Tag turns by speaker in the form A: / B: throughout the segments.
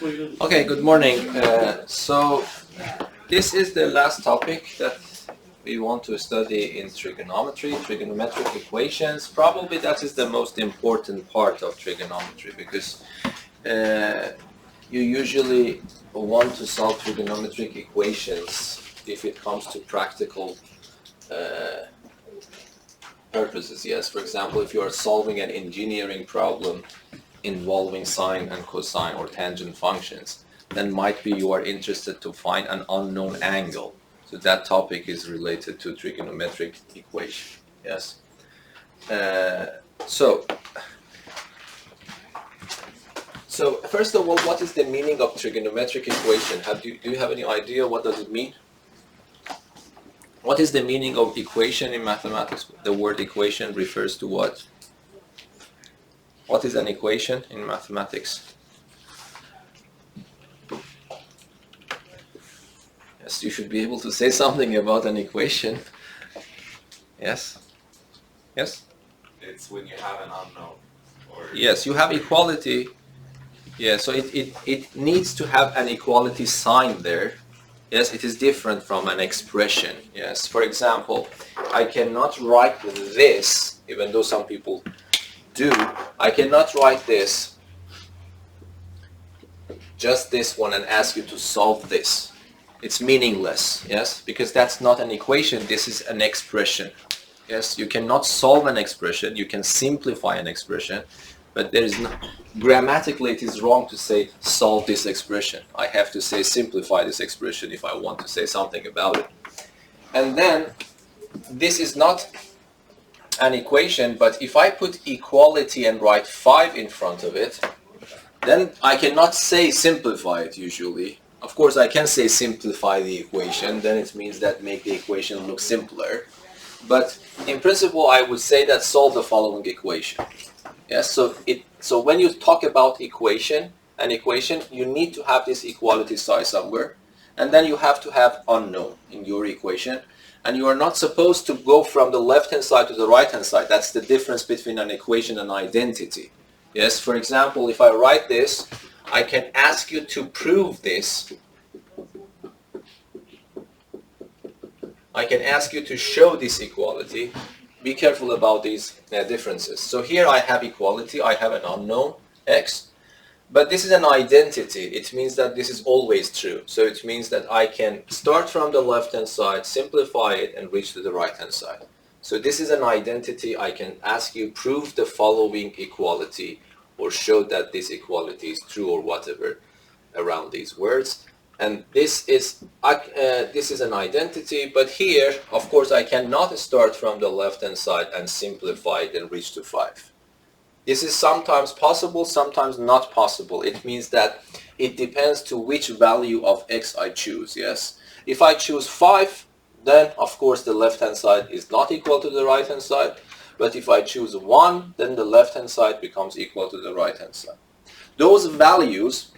A: Okay, good morning. So this is the last topic that we want to study in trigonometry, trigonometric equations. Probably that is the most important part of trigonometry because you usually want to solve trigonometric equations if it comes to practical purposes. Yes, for example, if you are solving an engineering problem involving sine and cosine or tangent functions, then might be you are interested to find an unknown angle. So that topic is related to trigonometric equation. Yes. So first of all, what is the meaning of trigonometric equation? Do you have any idea what does it mean? What is the meaning of equation in mathematics? The word equation refers to what? What is an equation in mathematics? Yes, you should be able to say something about an equation. Yes? Yes?
B: It's when you have an unknown.
A: Yes, you have equality. Yeah, so it needs to have an equality sign there. Yes, it is different from an expression. Yes, for example, I cannot write this, even though some people do. I cannot write this, just this one, and ask you to solve this. It's meaningless, yes, because that's not an equation, this is an expression. Yes, you cannot solve an expression, you can simplify an expression, but there is no, grammatically it is wrong to say solve this expression. I have to say simplify this expression if I want to say something about it. And then this is not an equation, but if I put equality and write 5 in front of it, then I cannot say simplify it usually. Of course I can say simplify the equation, then it means that make the equation look simpler. But in principle I would say that solve the following equation. Yes, so when you talk about an equation, you need to have this equality sign somewhere, and then you have to have unknown in your equation. And you are not supposed to go from the left-hand side to the right-hand side. That's the difference between an equation and identity. Yes, for example, if I write this, I can ask you to prove this. I can ask you to show this equality. Be careful about these differences. So here I have equality, I have an unknown, x. But this is an identity. It means that this is always true. So it means that I can start from the left-hand side, simplify it, and reach to the right-hand side. So this is an identity. I can ask you, prove the following equality, or show that this equality is true, or whatever around these words. And this is an identity. But here, of course, I cannot start from the left-hand side and simplify it and reach to 5. This is sometimes possible, sometimes not possible. It means that it depends to which value of x I choose, yes? If I choose 5, then of course the left-hand side is not equal to the right-hand side. But if I choose 1, then the left-hand side becomes equal to the right-hand side. Those values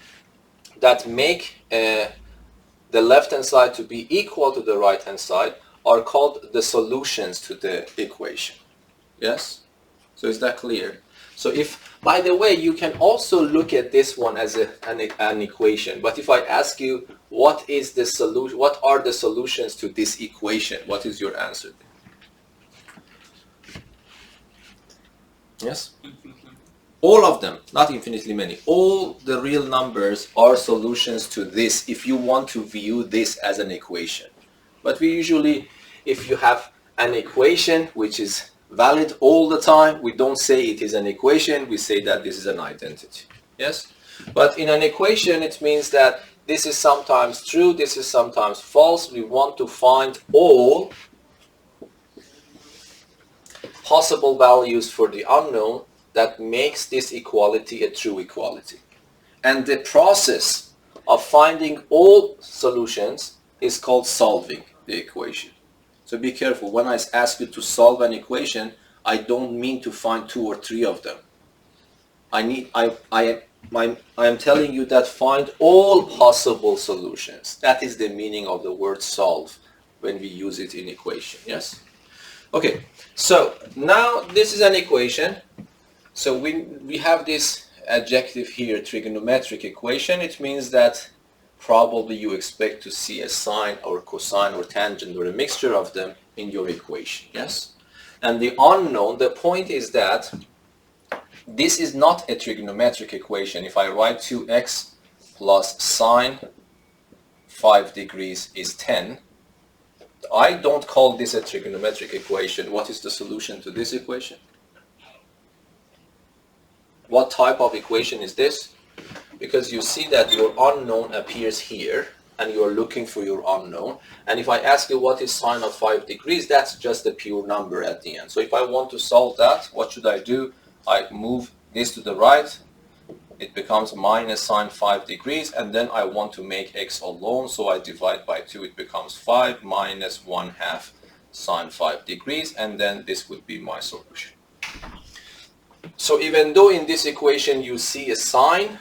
A: that make the left-hand side to be equal to the right-hand side are called the solutions to the equation. Yes? So is that clear? So if, by the way, you can also look at this one as an equation. But if I ask you, what is the solution? What are the solutions to this equation? What is your answer? Yes? All of them, not infinitely many. All the real numbers are solutions to this if you want to view this as an equation. But we usually, if you have an equation which is valid all the time, we don't say it is an equation, we say that this is an identity. Yes? But in an equation it means that this is sometimes true, this is sometimes false. We want to find all possible values for the unknown that makes this equality a true equality. And the process of finding all solutions is called solving the equation. So be careful. When I ask you to solve an equation, I don't mean to find 2 or 3 of them. I am telling you that find all possible solutions. That is the meaning of the word solve when we use it in equation. Yes? Okay. So now this is an equation. So we have this adjective here, trigonometric equation, it means that probably you expect to see a sine or cosine or tangent or a mixture of them in your equation, yes? And the unknown, the point is that this is not a trigonometric equation. If I write 2x plus sine 5 degrees is 10, I don't call this a trigonometric equation. What is the solution to this equation? What type of equation is this? Because you see that your unknown appears here and you are looking for your unknown. And if I ask you what is sine of 5 degrees, that's just a pure number at the end. So if I want to solve that, what should I do? I move this to the right. It becomes minus sine 5 degrees, and then I want to make x alone, so I divide by 2. It becomes 5 minus 1/2 sine 5 degrees, and then this would be my solution. So even though in this equation you see a sine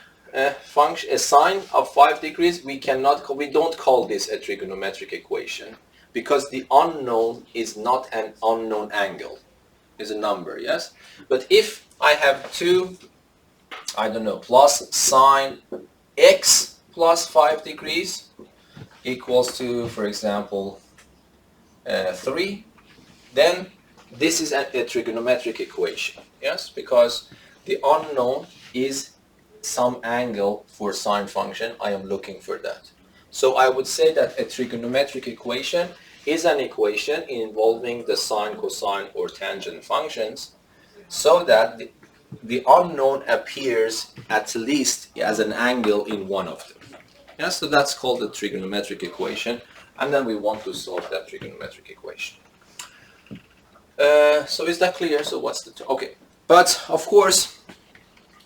A: function, a sine of 5 degrees, we don't call this a trigonometric equation because the unknown is not an unknown angle. It's a number, yes? But if I have 2, I don't know, plus sine x plus 5 degrees equals to, for example, 3, then this is a trigonometric equation, yes? Because the unknown is some angle for sine function. I am looking for that. So I would say that a trigonometric equation is an equation involving the sine, cosine, or tangent functions so that the unknown appears at least as an angle in one of them. Yeah, so that's called the trigonometric equation, and then we want to solve that trigonometric equation. So is that clear? So what's the... Okay, but of course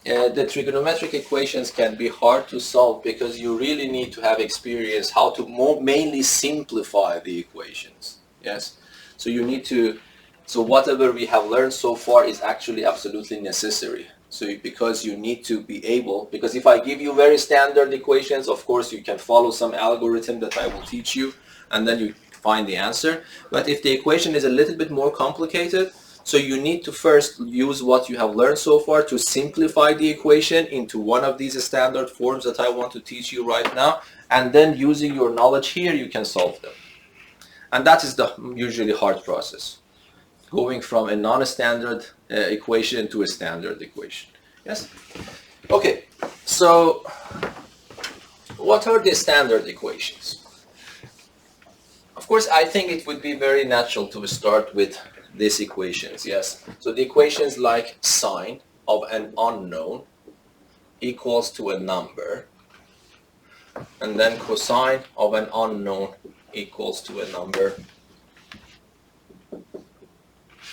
A: the trigonometric equations can be hard to solve because you really need to have experience how to mainly simplify the equations. Yes, so you need to... So whatever we have learned so far is actually absolutely necessary. So because you need to be able, because if I give you very standard equations, of course you can follow some algorithm that I will teach you and then you find the answer. But if the equation is a little bit more complicated, so you need to first use what you have learned so far to simplify the equation into one of these standard forms that I want to teach you right now, and then using your knowledge here you can solve them. And that is the usually hard process, going from a non-standard equation to a standard equation. Yes? Okay, so what are the standard equations? Of course, I think it would be very natural to start with these equations, yes? So the equations like sine of an unknown equals to a number, and then cosine of an unknown equals to a number,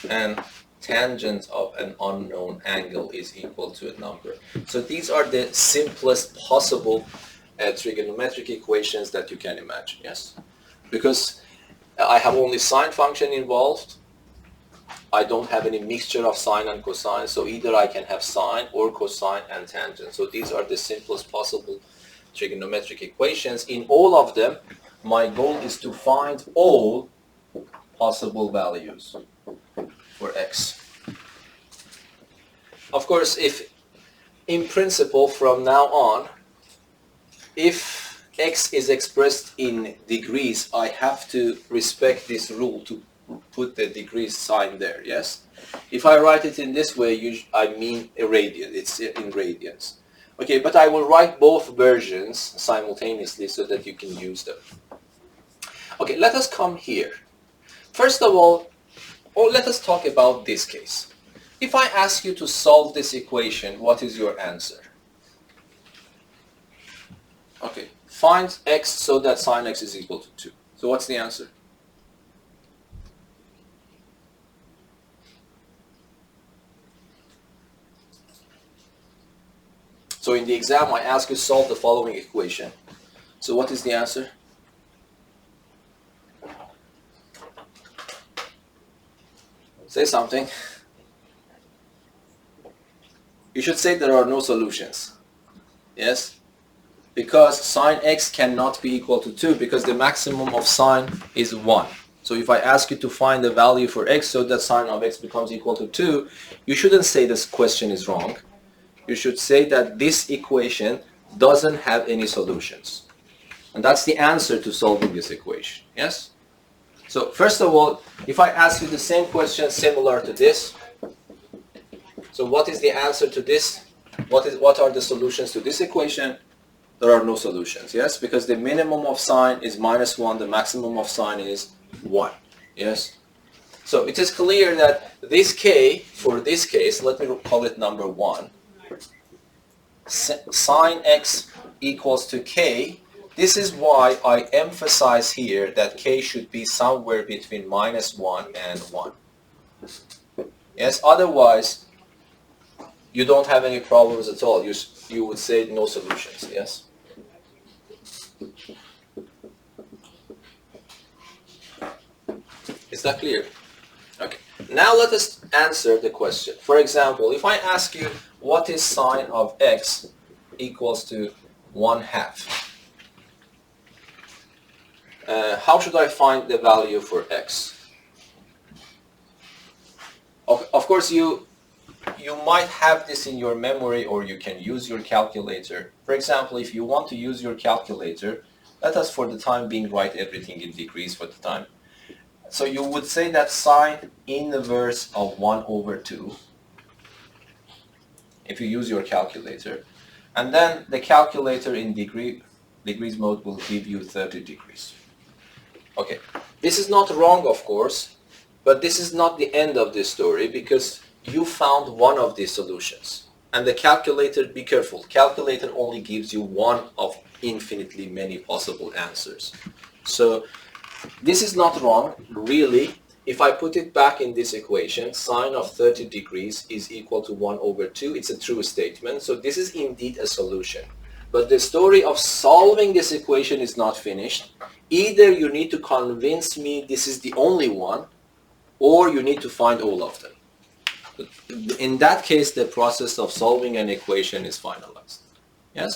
A: and tangent of an unknown angle is equal to a number. So these are the simplest possible trigonometric equations that you can imagine, yes? Because I have only sine function involved. I don't have any mixture of sine and cosine, so either I can have sine or cosine and tangent. So these are the simplest possible trigonometric equations. In all of them, my goal is to find all possible values for x. Of course, if in principle from now on, if x is expressed in degrees, I have to respect this rule to put the degrees sign there, yes? If I write it in this way, I mean a radian, it's in radians. Okay, but I will write both versions simultaneously so that you can use them. Okay, let us come here. First of all, let us talk about this case. If I ask you to solve this equation, what is your answer? Okay, find x so that sine x is equal to 2. So what's the answer? So in the exam, I ask you to solve the following equation. So what is the answer? Say something. You should say there are no solutions. Yes? Because sine x cannot be equal to 2 because the maximum of sine is 1. So if I ask you to find the value for x so that sine of x becomes equal to 2, you shouldn't say this question is wrong. you should say that this equation doesn't have any solutions. And that's the answer to solving this equation, yes? So first of all, if I ask you the same question similar to this, so what is the answer to this? What are the solutions to this equation? There are no solutions, yes? Because the minimum of sine is -1, the maximum of sine is 1, yes? So it is clear that this k, for this case, let me call it number 1, sine x equals to k. This is why I emphasize here that k should be somewhere between -1 and 1. Yes, otherwise you don't have any problems at all. You would say no solutions, yes? Is that clear? Okay. Now let us answer the question. For example, if I ask you what is sine of x equals to 1/2, how should I find the value for x? Of course, you might have this in your memory, or you can use your calculator. For example, if you want to use your calculator, let us for the time being write everything in degrees for the time. So you would say that sine inverse of 1/2, if you use your calculator, and then the calculator in degrees mode will give you 30 degrees. Okay, this is not wrong, of course, but this is not the end of this story, because you found one of these solutions. And the calculator, be careful, calculator only gives you one of infinitely many possible answers. So this is not wrong, really. If I put it back in this equation, sine of 30 degrees is equal to 1/2. It's a true statement. So this is indeed a solution. But the story of solving this equation is not finished. Either you need to convince me this is the only one, or you need to find all of them. In that case, the process of solving an equation is finalized. Yes?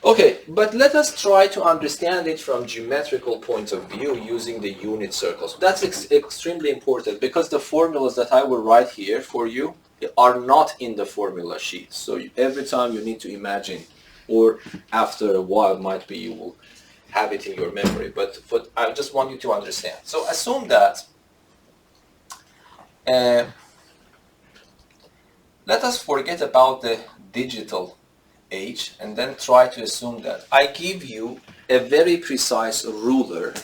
A: Okay, but let us try to understand it from geometrical point of view using the unit circles. That's extremely important, because the formulas that I will write here for you are not in the formula sheet. So every time you need to imagine, or after a while might be you will have it in your memory. But I just want you to understand. So assume that let us forget about the digital age and then try to assume that I give you a very precise ruler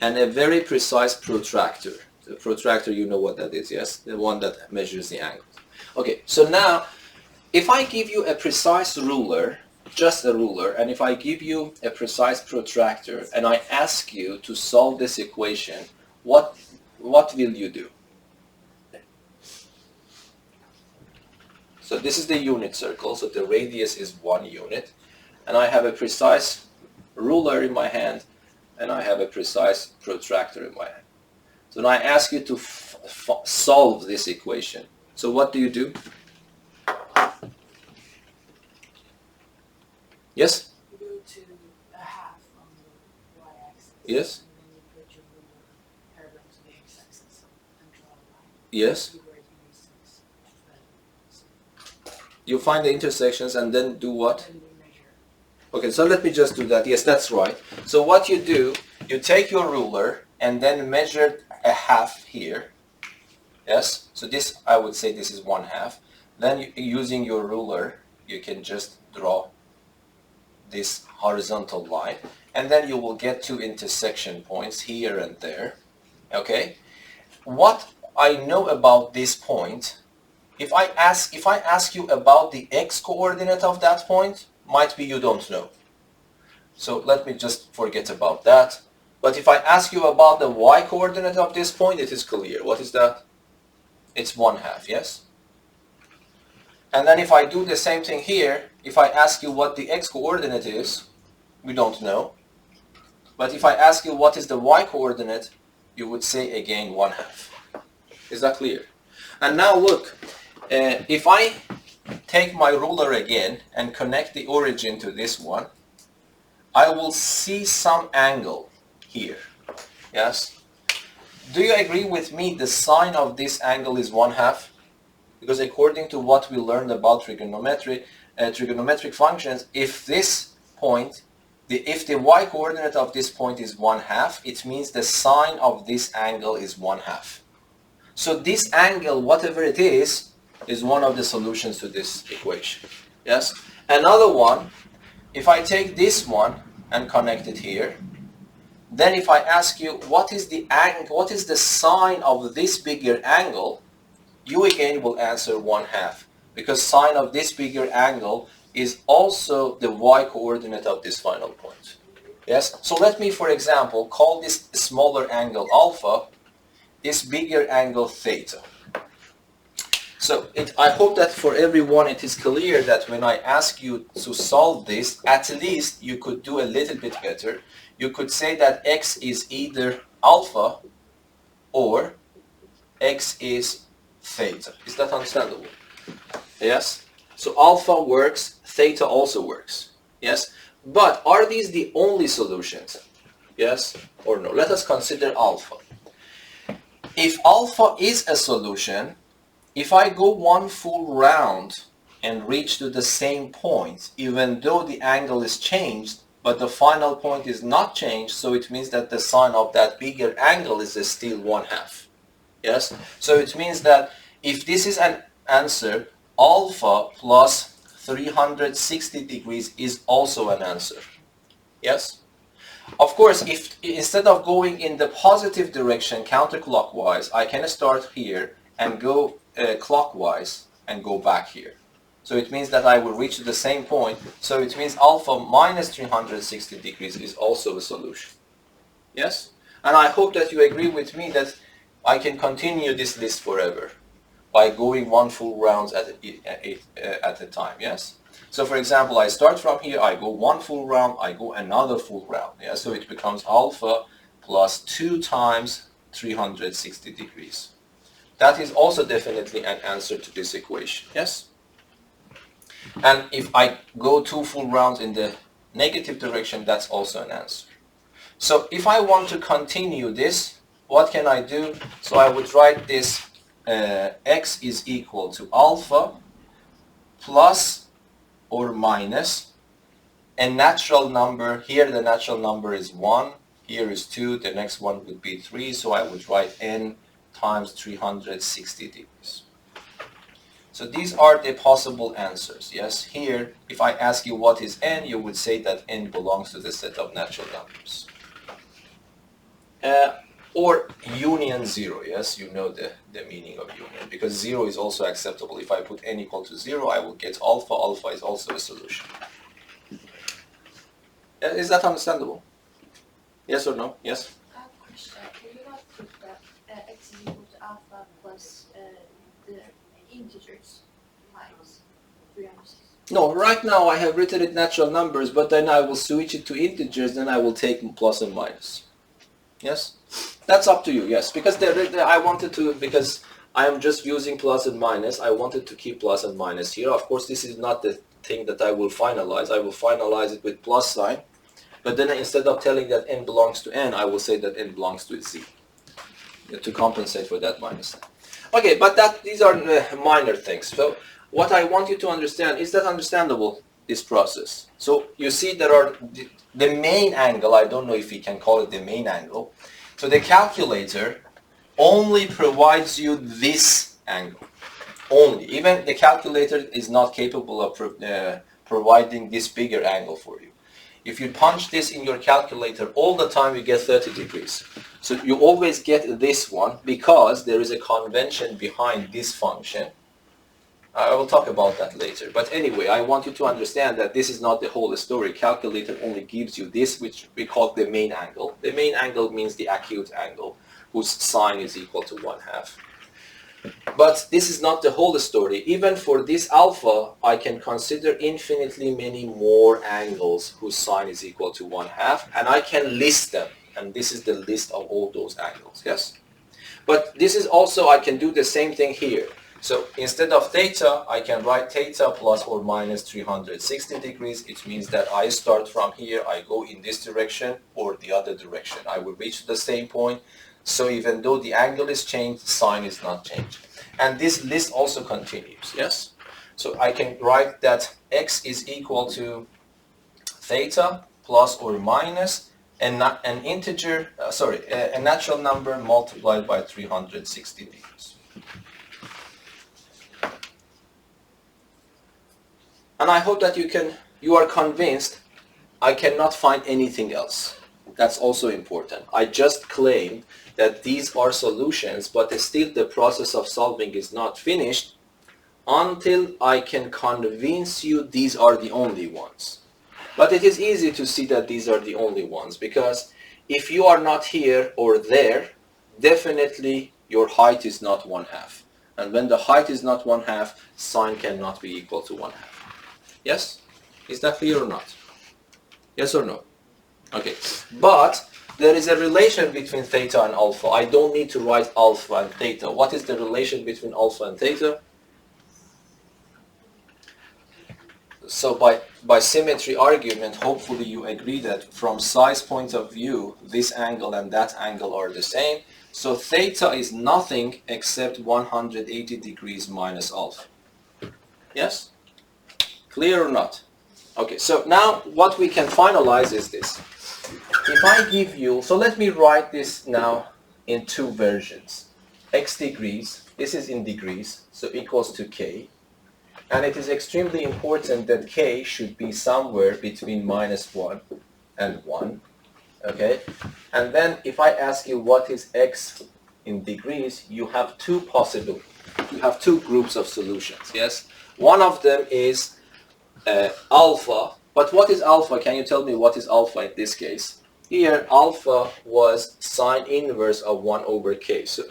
A: and a very precise protractor. The protractor, you know what that is, yes? The one that measures the angles. Okay, so now if I give you a precise ruler, just a ruler, and if I give you a precise protractor and I ask you to solve this equation, what will you do? So this is the unit circle, so the radius is 1 unit, and I have a precise ruler in my hand, and I have a precise protractor in my hand. So now I ask you to solve this equation. So what do you do? Yes?
C: You go to a half on the y-axis.
A: Yes?
C: And then you put your ruler parallel to the x-axis and draw a line.
A: Yes?
C: See where it intersects.
A: You find the intersections and then do what?
C: And you measure.
A: Okay, so let me just do that. Yes, that's right. So what you do, you take your ruler and then measure a half here. Yes? So this, I would say this is 1/2. Then using your ruler, you can just draw this horizontal line, and then you will get two intersection points here and there. Okay? What I know about this point, if I ask you about the x coordinate of that point, might be you don't know. So let me just forget about that. But if I ask you about the y coordinate of this point, it is clear. What is that? It's 1/2, yes? And then if I do the same thing here, if I ask you what the x coordinate is, we don't know. But if I ask you what is the y coordinate, you would say again 1/2. Is that clear? And now look, if I take my ruler again and connect the origin to this one, I will see some angle here. Yes? Do you agree with me the sine of this angle is 1/2? because according to what we learned about trigonometry, trigonometric functions, if this point, if the y-coordinate of this point is 1/2, it means the sine of this angle is 1/2. So this angle, whatever it is one of the solutions to this equation. Yes? Another one, if I take this one and connect it here, then if I ask you what is the angle, what is the sine of this bigger angle, you again will answer 1/2, because sine of this bigger angle is also the y-coordinate of this final point. Yes? So let me, for example, call this smaller angle alpha, this bigger angle theta. So I hope that for everyone it is clear that when I ask you to solve this, at least you could do a little bit better. You could say that x is either alpha or x is theta. Is that understandable? Yes? So alpha works, theta also works. Yes? But are these the only solutions? Yes or no? Let us consider alpha. If alpha is a solution, if I go one full round and reach to the same point, even though the angle is changed, but the final point is not changed, so it means that the sine of that bigger angle is still 1/2. Yes? So it means that if this is an answer, alpha plus 360 degrees is also an answer. Yes? Of course, if instead of going in the positive direction counterclockwise, I can start here and go clockwise and go back here. So it means that I will reach the same point. So it means alpha minus 360 degrees is also a solution. Yes? And I hope that you agree with me that I can continue this list forever by going one full round at a time. Yes? So for example, I start from here, I go one full round, I go another full round. Yeah? So it becomes alpha plus 2 times 360 degrees. That is also definitely an answer to this equation. Yes? And if I go 2 full rounds in the negative direction, that's also an answer. So if I want to continue this, what can I do? So I would write this x is equal to alpha plus or minus a natural number. Here the natural number is 1, here is 2, the next one would be 3, so I would write n times 360 degrees. So these are the possible answers. Yes, here if I ask you what is n, you would say that n belongs to the set of natural numbers. Or union 0. Yes, you know the meaning of union, because 0 is also acceptable. If I put n equal to 0, I will get alpha. Alpha is also a solution. Is that understandable? Yes or no? Yes?
C: I have a question. Can you not put that x is equal to alpha plus the integers minus 360?
A: No, right now I have written it natural numbers, but then I will switch it to integers, then I will take plus and minus. Yes? That's up to you, yes. Because I wanted to, because I am just using plus and minus, I wanted to keep plus and minus here. Of course, this is not the thing that I will finalize. I will finalize it with plus sign. But then instead of telling that n belongs to n, I will say that n belongs to z, to compensate for that minus sign. Okay, but these are minor things. So what I want you to understand, is that understandable, this process? So you see there are the main angle, I don't know if we can call it the main angle. So the calculator only provides you this angle. Only. Even the calculator is not capable of providing this bigger angle for you. If you punch this in your calculator all the time, you get 30 degrees. So you always get this one because there is a convention behind this function. I will talk about that later. But anyway, I want you to understand that this is not the whole story. Calculator only gives you this, which we call the main angle. The main angle means the acute angle, whose sine is equal to 1/2. But this is not the whole story. Even for this alpha, I can consider infinitely many more angles whose sine is equal to 1/2, and I can list them. And this is the list of all those angles, yes? But this is also, I can do the same thing here. So instead of theta, I can write theta plus or minus 360 degrees. It means that I start from here, I go in this direction or the other direction. I will reach the same point. So even though the angle is changed, sine is not changed. and this list also continues, yes? So I can write that x is equal to theta plus or minus an integer, a natural number multiplied by 360 degrees. And I hope that you are convinced I cannot find anything else. That's also important. I just claimed that these are solutions, but still the process of solving is not finished until I can convince you these are the only ones. But it is easy to see that these are the only ones, because if you are not here or there, definitely your height is not 1/2. And when the height is not 1/2, sine cannot be equal to 1/2. Yes? Is that clear or not? Yes or no? Okay. But there is a relation between theta and alpha. I don't need to write alpha and theta. What is the relation between alpha and theta? So by symmetry argument, hopefully you agree that from size point of view, this angle and that angle are the same. So theta is nothing except 180 degrees minus alpha. Yes? Clear or not? Okay, so now what we can finalize is this. If I give you, so let me write this now in two versions. X degrees, this is in degrees, so equals to k. And it is extremely important that k should be somewhere between -1 and 1. Okay? And then if I ask you what is x in degrees, you have two groups of solutions, yes? One of them is alpha. But what is alpha? Can you tell me what is alpha in this case? Here, alpha was sine inverse of 1 over k. So,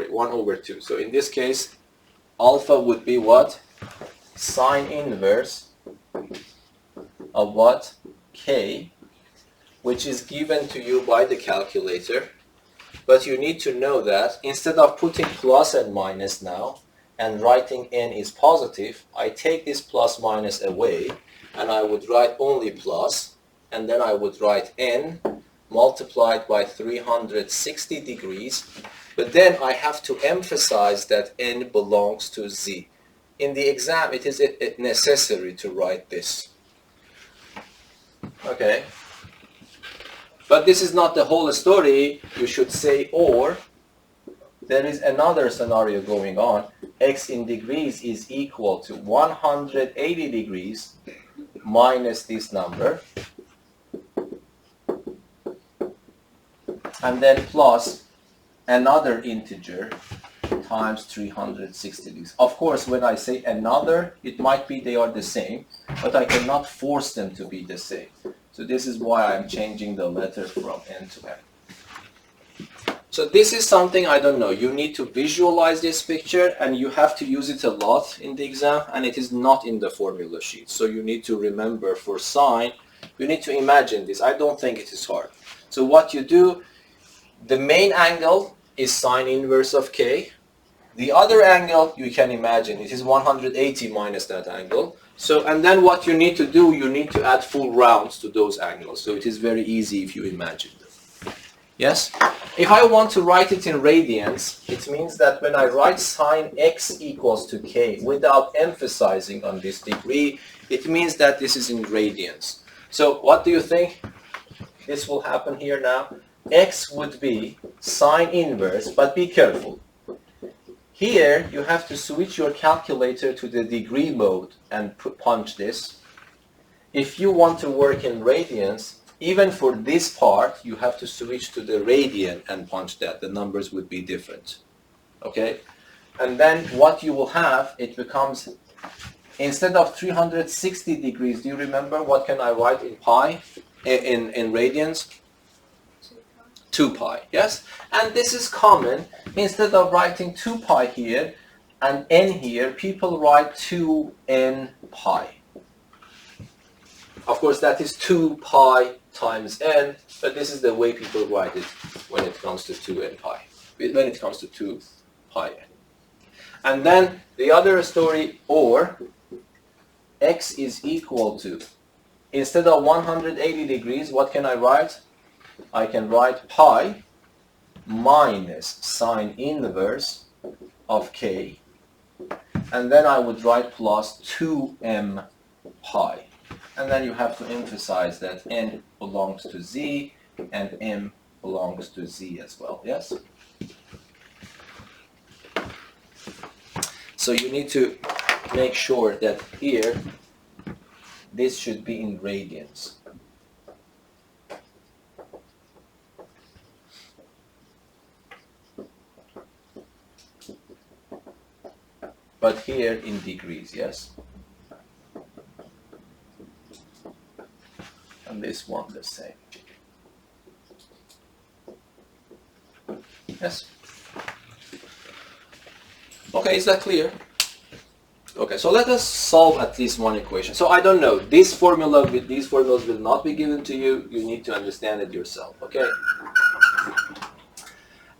A: 1 over 2. So in this case, alpha would be what? Sine inverse of what? K, which is given to you by the calculator. But you need to know that instead of putting plus and minus now and writing n is positive, I take this plus minus away and I would write only plus, and then I would write n multiplied by 360 degrees. But then I have to emphasize that n belongs to z. In the exam, it is necessary to write this. Okay? But this is not the whole story. You should say or. There is another scenario going on. X in degrees is equal to 180 degrees minus this number. And then plus another integer times 360 degrees. Of course, when I say another, it might be they are the same, but I cannot force them to be the same. So this is why I'm changing the letter from n to n. So this is something, I don't know, you need to visualize this picture and you have to use it a lot in the exam, and it is not in the formula sheet. So you need to remember for sine, you need to imagine this. I don't think it is hard. So what you do, the main angle is sine inverse of k. The other angle, you can imagine, it is 180 minus that angle. So, and then what you need to do, you need to add full rounds to those angles. So it is very easy if you imagine them. Yes? If I want to write it in radians, it means that when I write sine x equals to k without emphasizing on this degree, it means that this is in radians. So what do you think this will happen here now? X would be sine inverse, but be careful. Here, you have to switch your calculator to the degree mode and punch this. If you want to work in radians, even for this part, you have to switch to the radian and punch that. The numbers would be different. Okay? And then what you will have, it becomes, instead of 360 degrees, do you remember what can I write in pi, in radians? 2 pi, yes? And this is common. Instead of writing 2 pi here and n here, people write 2n pi. Of course, that is 2 pi times n, but this is the way people write it when it comes to 2n pi, when it comes to 2 pi n. And then the other story, or x is equal to, instead of 180 degrees, what can I write? I can write pi minus sine inverse of k. and then I would write plus 2m pi. And then you have to emphasize that n belongs to z and m belongs to z as well, yes? So you need to make sure that here, this should be in radians. But here in degrees, yes? And this one the same. Yes? Okay, is that clear? Okay, so let us solve at least one equation. So I don't know, this formula with these formulas will not be given to you. You need to understand it yourself, okay?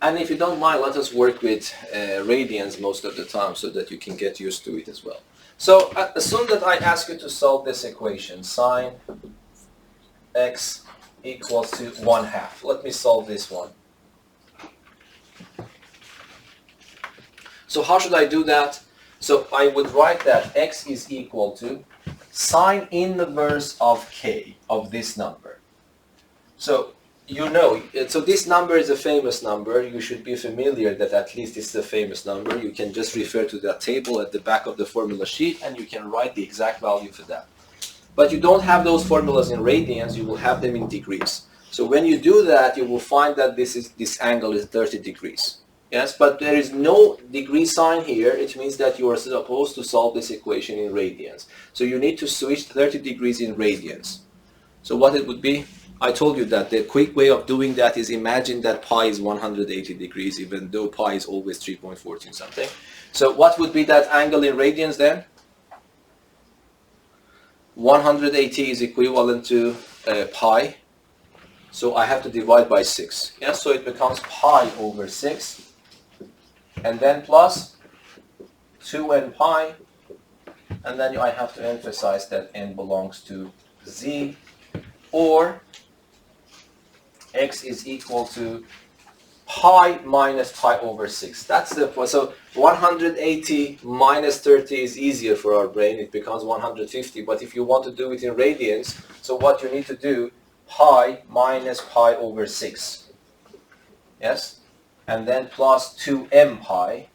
A: And if you don't mind, let us work with radians most of the time so that you can get used to it as well. So assume that I ask you to solve this equation, sine x equals to 1/2. Let me solve this one. So how should I do that? So I would write that x is equal to sine inverse of k, of this number. So you know, so this number is a famous number. You should be familiar that at least it's a famous number. You can just refer to that table at the back of the formula sheet and you can write the exact value for that. But you don't have those formulas in radians, you will have them in degrees. So when you do that, you will find that this angle is 30 degrees. Yes, but there is no degree sign here. It means that you are supposed to solve this equation in radians. So you need to switch 30 degrees in radians. So what it would be? I told you that the quick way of doing that is imagine that pi is 180 degrees, even though pi is always 3.14 something. So what would be that angle in radians then? 180 is equivalent to pi. So I have to divide by 6. Yeah, so it becomes pi over 6. And then plus 2n pi. And then I have to emphasize that n belongs to z. Or x is equal to pi minus pi over 6. That's the point. So 180 minus 30 is easier for our brain. It becomes 150. But if you want to do it in radians, so what you need to do, pi minus pi over 6. Yes? And then plus 2m pi.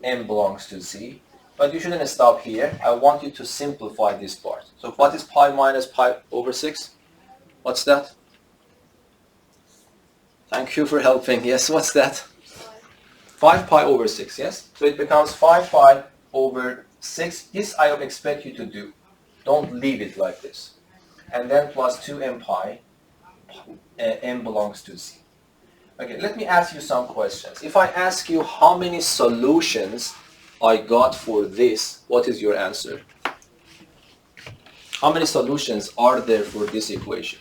A: m belongs to z. But you shouldn't stop here. I want you to simplify this part. So what is pi minus pi over 6? What's that? Thank you for helping. Yes, what's that? 5 pi over 6, yes? So it becomes 5 pi over 6. This I expect you to do. Don't leave it like this. And then plus 2m pi, m belongs to z. Okay, let me ask you some questions. If I ask you how many solutions I got for this, what is your answer? How many solutions are there for this equation?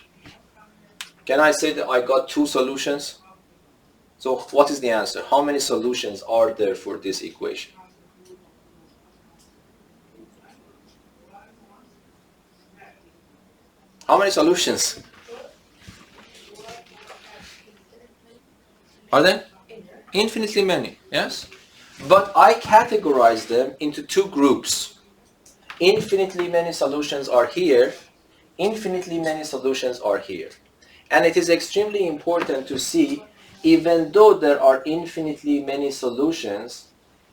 A: Can I say that I got 2 solutions? So what is the answer? How many solutions are there for this equation? How many solutions? Are there? Infinitely many, yes? But I categorize them into 2 groups. Infinitely many solutions are here. Infinitely many solutions are here. And it is extremely important to see, even though there are infinitely many solutions,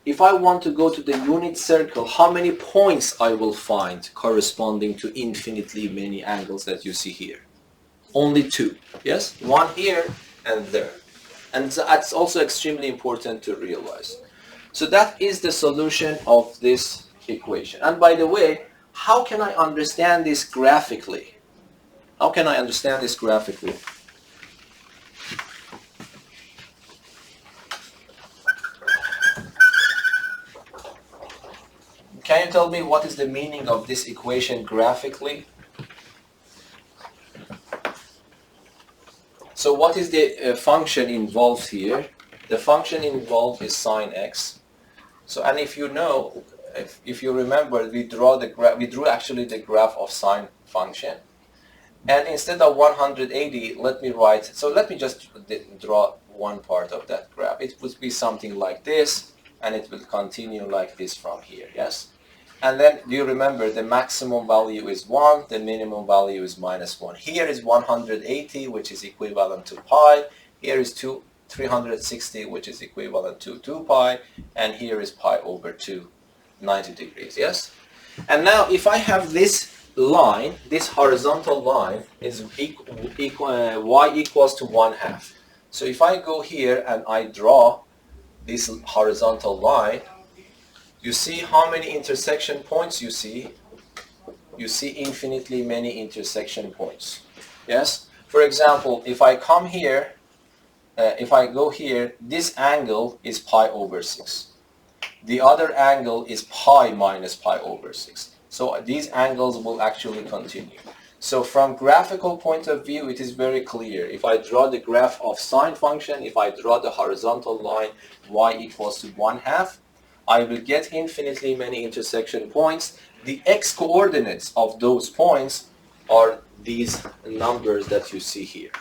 A: if I want to go to the unit circle, how many points I will find corresponding to infinitely many angles that you see here? Only 2, yes? One here and there. And that's also extremely important to realize. So that is the solution of this equation. And by the way, how can I understand this graphically? How can I understand this graphically? Can you tell me what is the meaning of this equation graphically? So what is the function involved here? The function involved is sine x. So, and if you know, if you remember, we drew actually the graph of sine function. And instead of 180, let me just draw one part of that graph. It would be something like this. and it will continue like this from here, yes? And then, do you remember, the maximum value is 1, the minimum value is -1. Here is 180, which is equivalent to pi. Here is 360, which is equivalent to 2 pi. And here is pi over 2, 90 degrees, yes? And now, if I have this line, this horizontal line, is y equals to 1/2. So if I go here and I draw this horizontal line, you see how many intersection points you see? You see infinitely many intersection points. Yes? For example, if I come here, if I go here, this angle is pi over 6. The other angle is pi minus pi over 6. So these angles will actually continue. So from graphical point of view, it is very clear. If I draw the graph of sine function, if I draw the horizontal line y equals to 1/2, I will get infinitely many intersection points. The x-coordinates of those points are these numbers that you see here.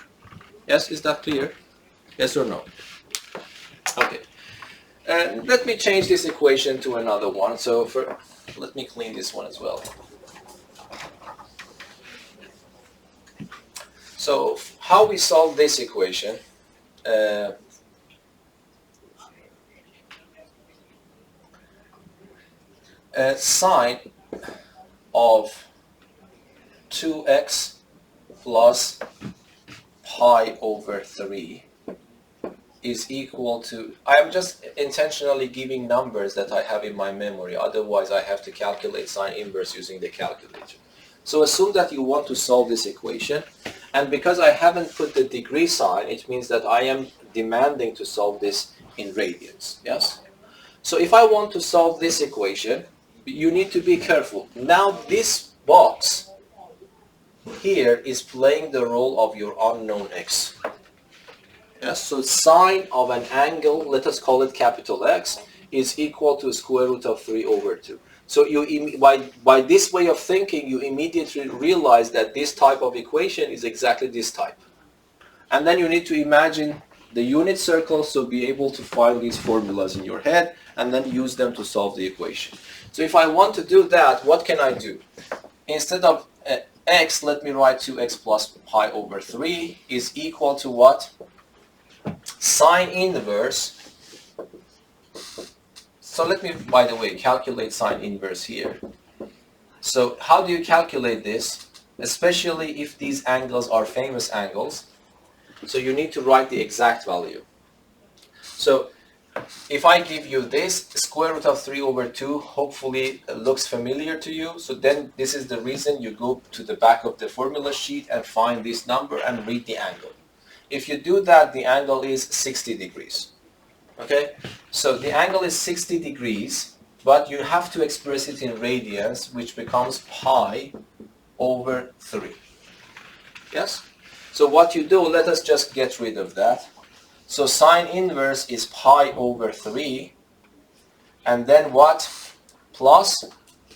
A: Yes, is that clear? Yes or no? Okay. Let me change this equation to another one. So let me clean this one as well. So how we solve this equation? Sine of 2x plus pi over 3 is equal to, I am just intentionally giving numbers that I have in my memory, otherwise I have to calculate sine inverse using the calculator. So assume that you want to solve this equation, and because I haven't put the degree sign, it means that I am demanding to solve this in radians, yes? So if I want to solve this equation, you need to be careful. Now this box here is playing the role of your unknown x. Yes, so sine of an angle, let us call it capital X, is equal to square root of 3 over 2. So by this way of thinking, you immediately realize that this type of equation is exactly this type. And then you need to imagine the unit circles, so be able to find these formulas in your head and then use them to solve the equation. So if I want to do that, what can I do? Instead of x, let me write 2x plus pi over 3 is equal to what? Sine inverse. So let me, by the way, calculate sine inverse here. So how do you calculate this? Especially if these angles are famous angles. So you need to write the exact value. So if I give you this, square root of 3 over 2, hopefully looks familiar to you. So then this is the reason you go to the back of the formula sheet and find this number and read the angle. If you do that, the angle is 60 degrees. Okay? So the angle is 60 degrees, but you have to express it in radians, which becomes pi over 3. Yes? So what you do, let us just get rid of that. So sine inverse is pi over 3, and then what? Plus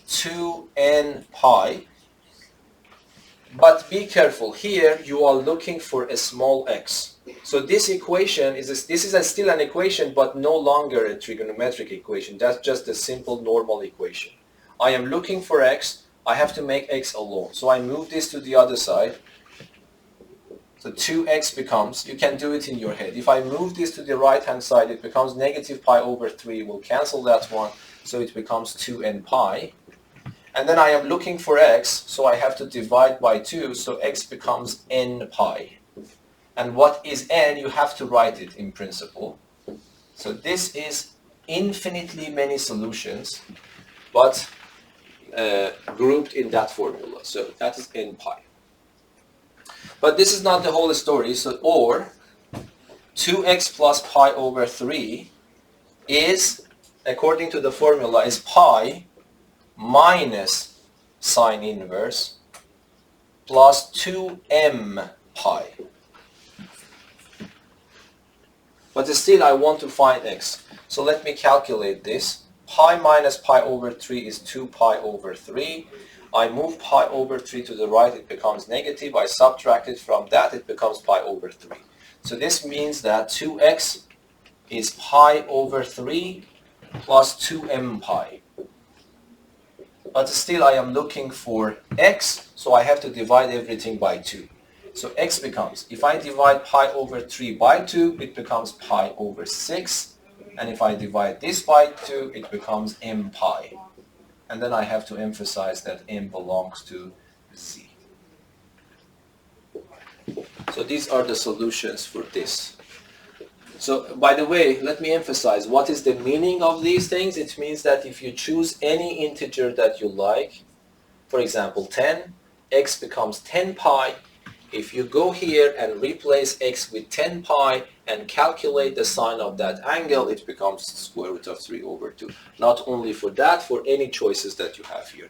A: 2n pi. But be careful, here you are looking for a small x. So this equation is still an equation, but no longer a trigonometric equation. That's just a simple normal equation. I am looking for x, I have to make x alone. So I move this to the other side. So 2x becomes, you can do it in your head. If I move this to the right hand side, it becomes negative pi over 3. We'll cancel that one, so it becomes 2n pi. And then I am looking for x, so I have to divide by 2, so x becomes n pi. And what is n? You have to write it in principle. So this is infinitely many solutions, but grouped in that formula. So that is n pi. But this is not the whole story. So, or 2x plus pi over 3 is, according to the formula, is pi minus sine inverse plus 2m pi. But still I want to find x. So let me calculate this. Pi minus pi over 3 is 2 pi over 3. I move pi over 3 to the right, it becomes negative. I subtract it from that, it becomes pi over 3. So this means that 2x is pi over 3 plus 2m pi. But still I am looking for x, so I have to divide everything by 2. So x becomes, if I divide pi over 3 by 2, it becomes pi over 6. And if I divide this by 2, it becomes m pi. And then I have to emphasize that m belongs to z. So these are the solutions for this. So, by the way, let me emphasize, what is the meaning of these things? It means that if you choose any integer that you like, for example 10, x becomes 10 pi. If you go here and replace x with 10 pi and calculate the sine of that angle, it becomes square root of 3 over 2. Not only for that, for any choices that you have here.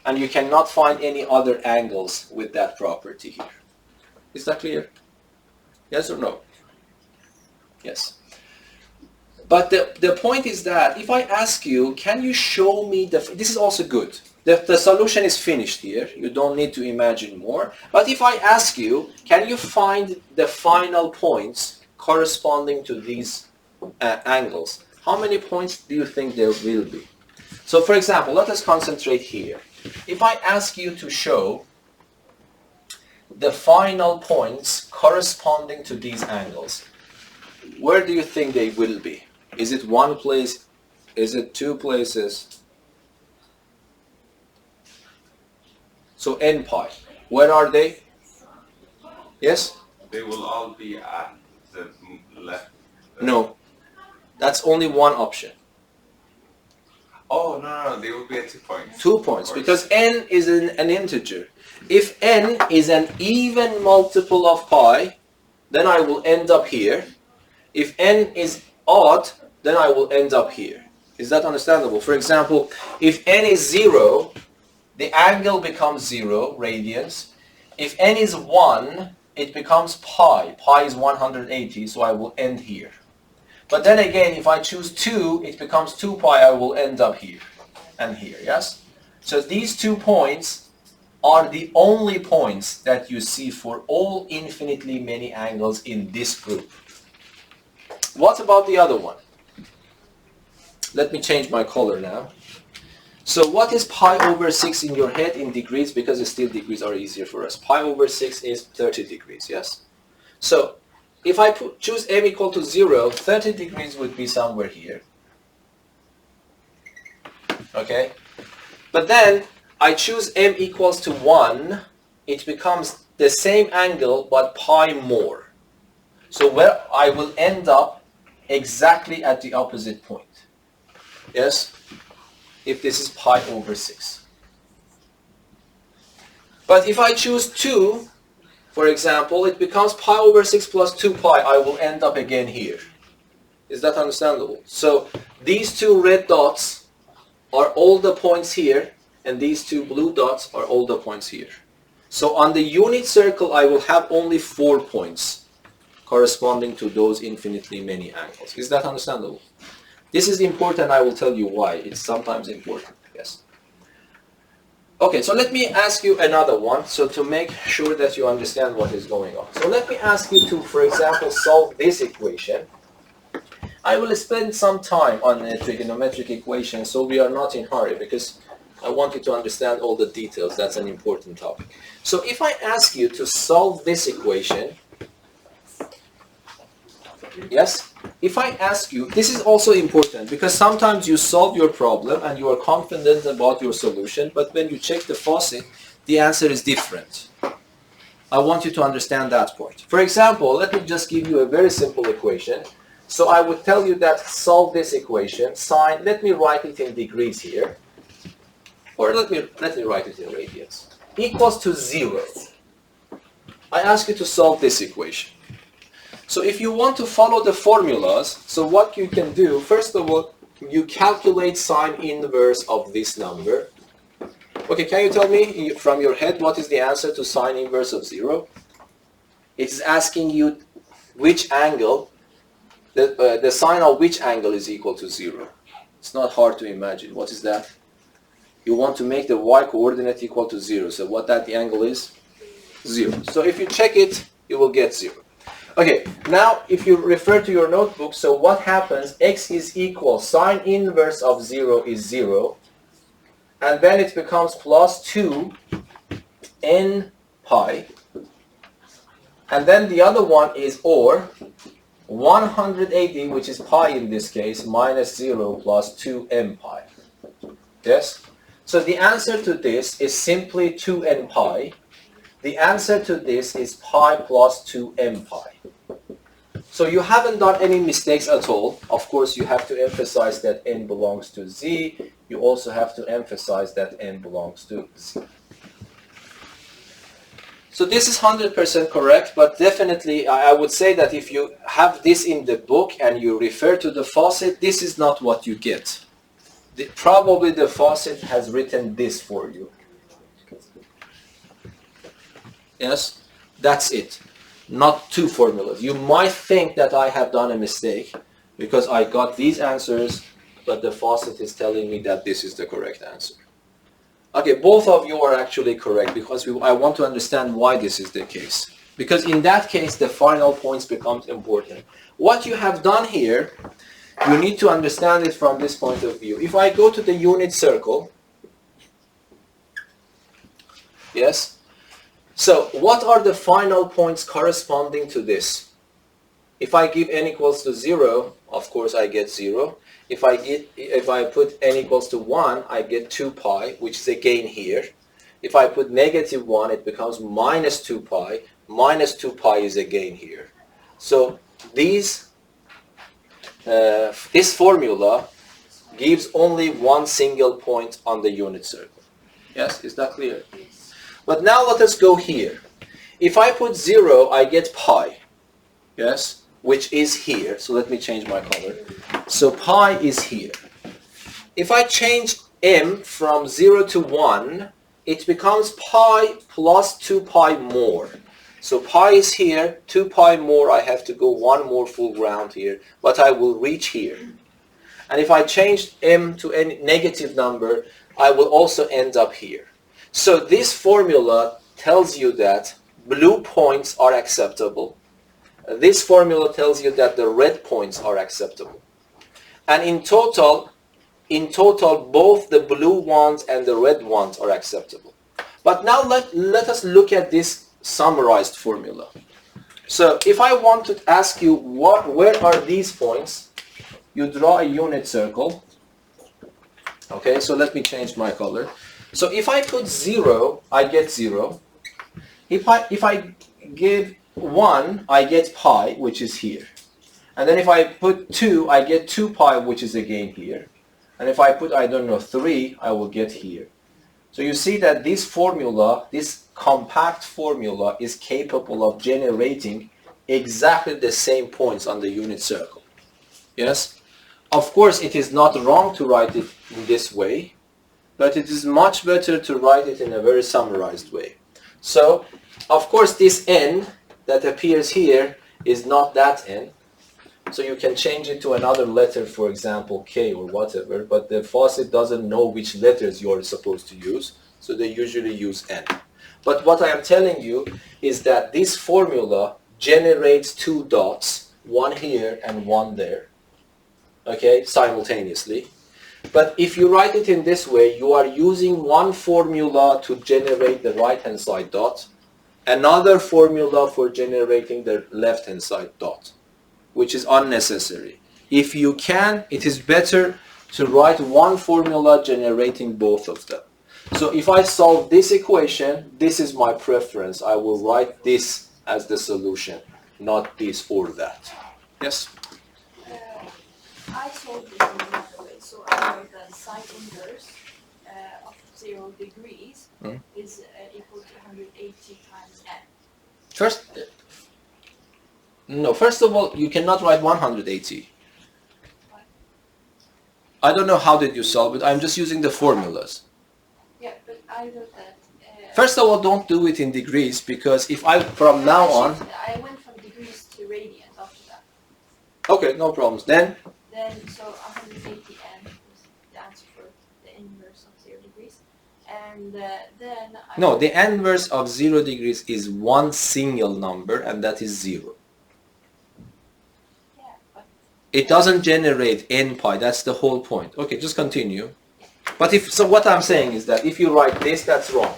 A: And you cannot find any other angles with that property here. Is that clear? Yes or no? Yes. But the point is that if I ask you, can you show me this is also good. The solution is finished here. You don't need to imagine more. But if I ask you, can you find the final points corresponding to these angles? How many points do you think there will be? So for example, let us concentrate here. If I ask you to show the final points corresponding to these angles, where do you think they will be? Is it one place? Is it two places? So n pi. Where are they? Yes?
B: They will all be at the left.
A: No. That's only one option.
B: Oh, no, they will be at 2 points.
A: 2 points, because n is an integer. If n is an even multiple of pi, then I will end up here. If n is odd, then I will end up here. Is that understandable? For example, if n is 0, the angle becomes 0, radians. If n is 1, it becomes pi. Pi is 180, so I will end here. But then again, if I choose 2, it becomes 2 pi, I will end up here and here, yes? So these 2 points are the only points that you see for all infinitely many angles in this group. What about the other one? Let me change my color now. So what is pi over 6 in your head in degrees? Because still degrees are easier for us. Pi over 6 is 30 degrees, yes? So if I choose m equal to 0, 30 degrees would be somewhere here. Okay? But then I choose m equals to 1, it becomes the same angle but pi more. So where I will end up exactly at the opposite point. Yes? If this is pi over 6. But if I choose 2, for example, it becomes pi over 6 plus 2 pi. I will end up again here. Is that understandable? So these 2 red dots are all the points here, and these 2 blue dots are all the points here. So on the unit circle, I will have only 4 points corresponding to those infinitely many angles. Is that understandable? This is important. I will tell you why. It's sometimes important. Yes. Okay, so let me ask you another one, so to make sure that you understand what is going on. So let me ask you to, for example, solve this equation. I will spend some time on a trigonometric equation, so we are not in a hurry, because I want you to understand all the details. That's an important topic. So if I ask you to solve this equation, yes? If I ask you, this is also important because sometimes you solve your problem and you are confident about your solution, but when you check the faucet, the answer is different. I want you to understand that point. For example, let me just give you a very simple equation. So I would tell you that solve this equation, sine, let me write it in degrees here, or let me write it in radians, equals to 0. I ask you to solve this equation. So if you want to follow the formulas, so what you can do, first of all, you calculate sine inverse of this number. Okay, can you tell me from your head what is the answer to sine inverse of 0? It is asking you which angle, the sine of which angle is equal to 0. It's not hard to imagine. What is that? You want to make the y coordinate equal to 0. So what that the angle is? 0. So if you check it, you will get 0. Okay, now if you refer to your notebook, so what happens? X is equal, sine inverse of 0 is 0, and then it becomes plus 2 n pi, and then the other one is or 180, which is pi in this case, minus 0 plus 2 n pi. Yes? So the answer to this is simply 2n pi. The answer to this is pi plus 2m pi. So you haven't done any mistakes at all. Of course, you have to emphasize that n belongs to z. You also have to emphasize that n belongs to z. So this is 100% correct, but definitely I would say that if you have this in the book and you refer to the faucet, this is not what you get. Probably the faucet has written this for you. Yes, that's it. Not two formulas. You might think that I have done a mistake because I got these answers, but the faucet is telling me that this is the correct answer. Okay, both of you are actually correct because I want to understand why this is the case. Because in that case, the final points becomes important. What you have done here, you need to understand it from this point of view. If I go to the unit circle, yes, so what are the final points corresponding to this? If I give n equals to 0, of course I get 0. If I put n equals to 1, I get 2 pi, which is again here. If I put negative 1, it becomes minus 2 pi. Minus 2 pi is again here. So this formula gives only one single point on the unit circle. Yes, is that clear? But now let us go here. If I put 0, I get pi, yes, which is here. So let me change my color. So pi is here. If I change m from 0 to 1, it becomes pi plus 2 pi more. So pi is here, 2 pi more, I have to go one more full round here, but I will reach here. And if I change m to a negative number, I will also end up here. So this formula tells you that blue points are acceptable. This formula tells you that the red points are acceptable. And in total, both the blue ones and the red ones are acceptable. But now let us look at this summarized formula. So if I want to ask you where are these points, you draw a unit circle. Okay, so let me change my color. So if I put 0, I get 0. If I give 1, I get pi, which is here. And then if I put 2, I get 2 pi, which is again here. And if I put, I don't know, 3, I will get here. So you see that this formula, this compact formula, is capable of generating exactly the same points on the unit circle. Yes? Of course, it is not wrong to write it in this way, but it is much better to write it in a very summarized way. So, of course, this n that appears here is not that n. So you can change it to another letter, for example, k or whatever, but the faucet doesn't know which letters you are supposed to use, so they usually use n. But what I am telling you is that this formula generates two dots, one here and one there, okay, simultaneously. But if you write it in this way, you are using one formula to generate the right-hand side dot, another formula for generating the left-hand side dot, which is unnecessary. If you can, it is better to write one formula generating both of them. So if I solve this equation, this is my preference. I will write this as the solution, not this or that. Yes?
C: I solved this in another way. So I know that sine inverse of 0 degrees is equal to 180 times n.
A: First of all, you cannot write 180. I don't know how did you solve it. I'm just using the formulas.
C: Yeah, but I wrote that.
A: First of all, don't do it in degrees, because if I, from now on...
C: I went from degrees to radians after that.
A: Okay, no problems. Then,
C: so 180 n was the answer for the inverse of 0 degrees. And then...
A: no, the inverse of 0 degrees is one single number, and that is 0. It doesn't generate n pi. That's the whole point. Okay, just continue. But if so, what I'm saying is that if you write this, that's wrong.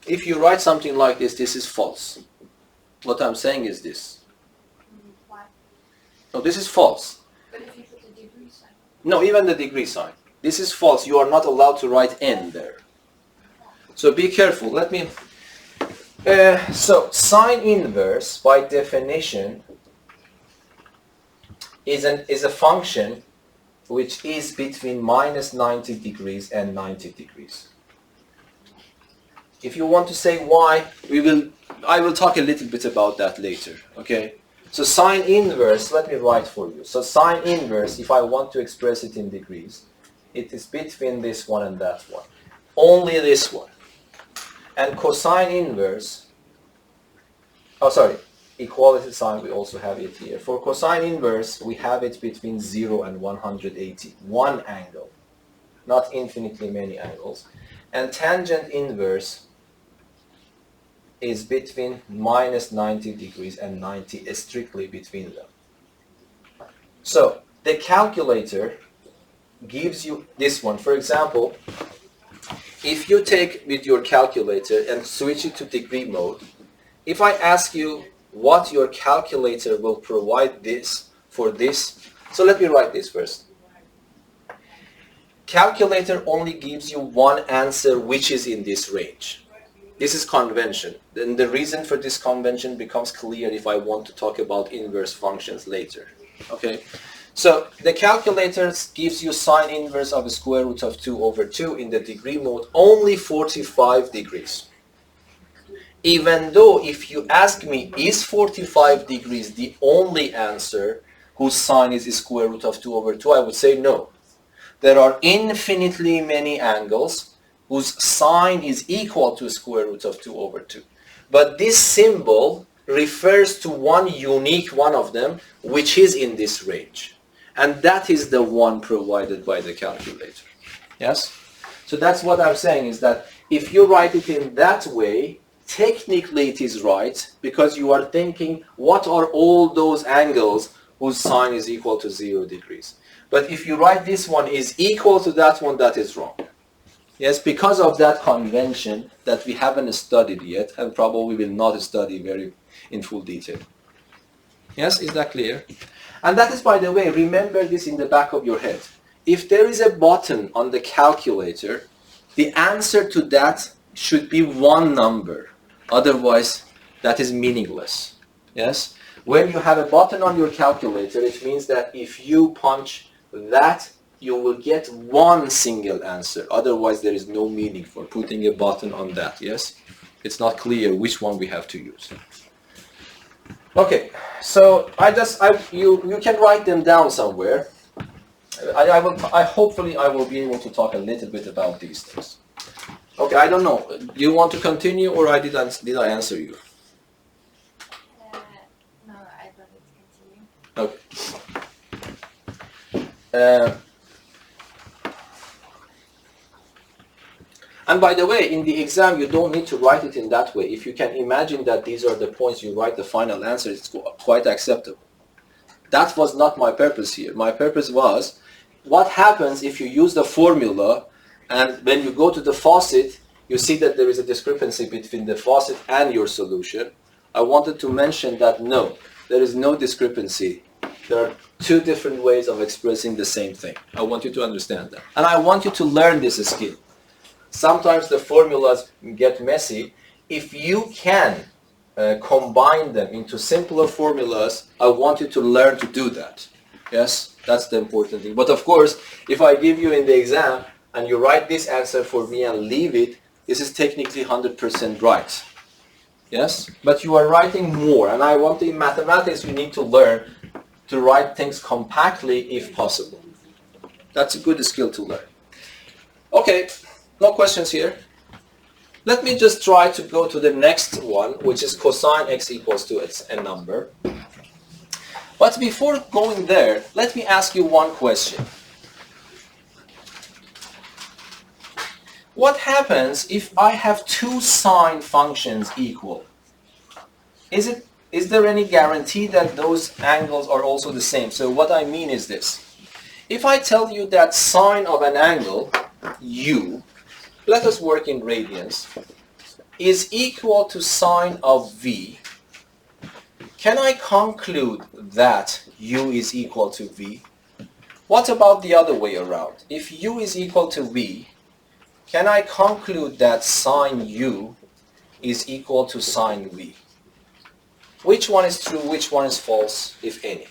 A: If you write something like this, this is false. What I'm saying is this.
C: Why?
A: No, this is false.
C: But if you put the degree sign.
A: No, even the degree sign. This is false. You are not allowed to write n there. So be careful. Let me... so sine inverse, by definition, is a function which is between minus 90 degrees and 90 degrees. If you want to say why, I will talk a little bit about that later. Okay. So sine inverse, let me write for you. So sine inverse, if I want to express it in degrees, it is between this one and that one. Only this one. And cosine inverse, equality sign, we also have it here. For cosine inverse, we have it between 0 and 180. One angle, not infinitely many angles. And tangent inverse is between minus 90 degrees and 90, strictly between them. So the calculator gives you this one. For example, if you take with your calculator and switch it to degree mode, if I ask you what your calculator will provide this for this, so let me write this first. Calculator only gives you one answer which is in this range. This is convention. Then the reason for this convention becomes clear if I want to talk about inverse functions later. Okay, so the calculator gives you sine inverse of the square root of 2 over 2 in the degree mode only 45 degrees. Even though if you ask me, is 45 degrees the only answer whose sine is the square root of 2 over 2, I would say no. There are infinitely many angles whose sine is equal to square root of 2 over 2. But this symbol refers to one unique one of them, which is in this range. And that is the one provided by the calculator. Yes? So that's what I'm saying, is that if you write it in that way, technically it is right, because you are thinking, what are all those angles whose sine is equal to 0 degrees? But if you write this one is equal to that one, that is wrong. Yes, because of that convention that we haven't studied yet, and probably will not study very in full detail. Yes, is that clear? And that is, by the way, remember this in the back of your head. If there is a button on the calculator, the answer to that should be one number. Otherwise, that is meaningless. Yes? When you have a button on your calculator, it means that if you punch that, you will get one single answer. Otherwise, there is no meaning for putting a button on that. Yes? It's not clear which one we have to use. Okay, so you can write them down somewhere. Hopefully I will be able to talk a little bit about these things. Okay, I don't know. Do you want to continue, or did I answer you?
C: No, I don't need to continue.
A: Okay. And by the way, in the exam, you don't need to write it in that way. If you can imagine that these are the points you write the final answer, it's quite acceptable. That was not my purpose here. My purpose was, what happens if you use the formula, and when you go to the faucet, you see that there is a discrepancy between the faucet and your solution. I wanted to mention that no, there is no discrepancy. There are two different ways of expressing the same thing. I want you to understand that. And I want you to learn this skill. Sometimes the formulas get messy. If you can combine them into simpler formulas, I want you to learn to do that. Yes, that's the important thing. But of course, if I give you in the exam and you write this answer for me and leave it, this is technically 100% right. Yes, but you are writing more, and I want in mathematics you need to learn to write things compactly if possible. That's a good skill to learn. Okay. No questions here. Let me just try to go to the next one, which is cosine x equals to a number. But before going there, let me ask you one question. What happens if I have two sine functions equal? Is there any guarantee that those angles are also the same? So what I mean is this. If I tell you that sine of an angle, u, let us work in radians, is equal to sine of v, can I conclude that u is equal to v? What about the other way around? If u is equal to v, can I conclude that sine u is equal to sine v? Which one is true, which one is false, if any?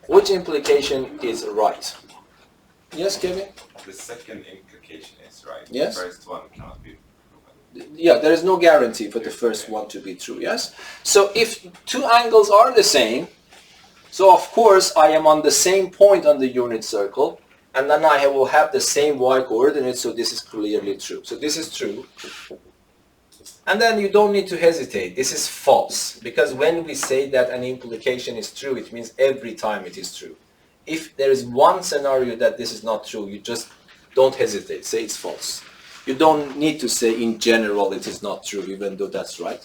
A: Which implication is right? Yes, Kevin?
B: The second implication is right.
A: Yes?
B: The first one cannot be proven.
A: Yeah, there is no guarantee for the first one to be true, yes? So if two angles are the same, so of course I am on the same point on the unit circle, and then I will have the same y coordinate, so this is clearly true. So this is true. And then you don't need to hesitate. This is false, because when we say that an implication is true, it means every time it is true. If there is one scenario that this is not true, you just don't hesitate. Say it's false. You don't need to say in general it is not true, even though that's right.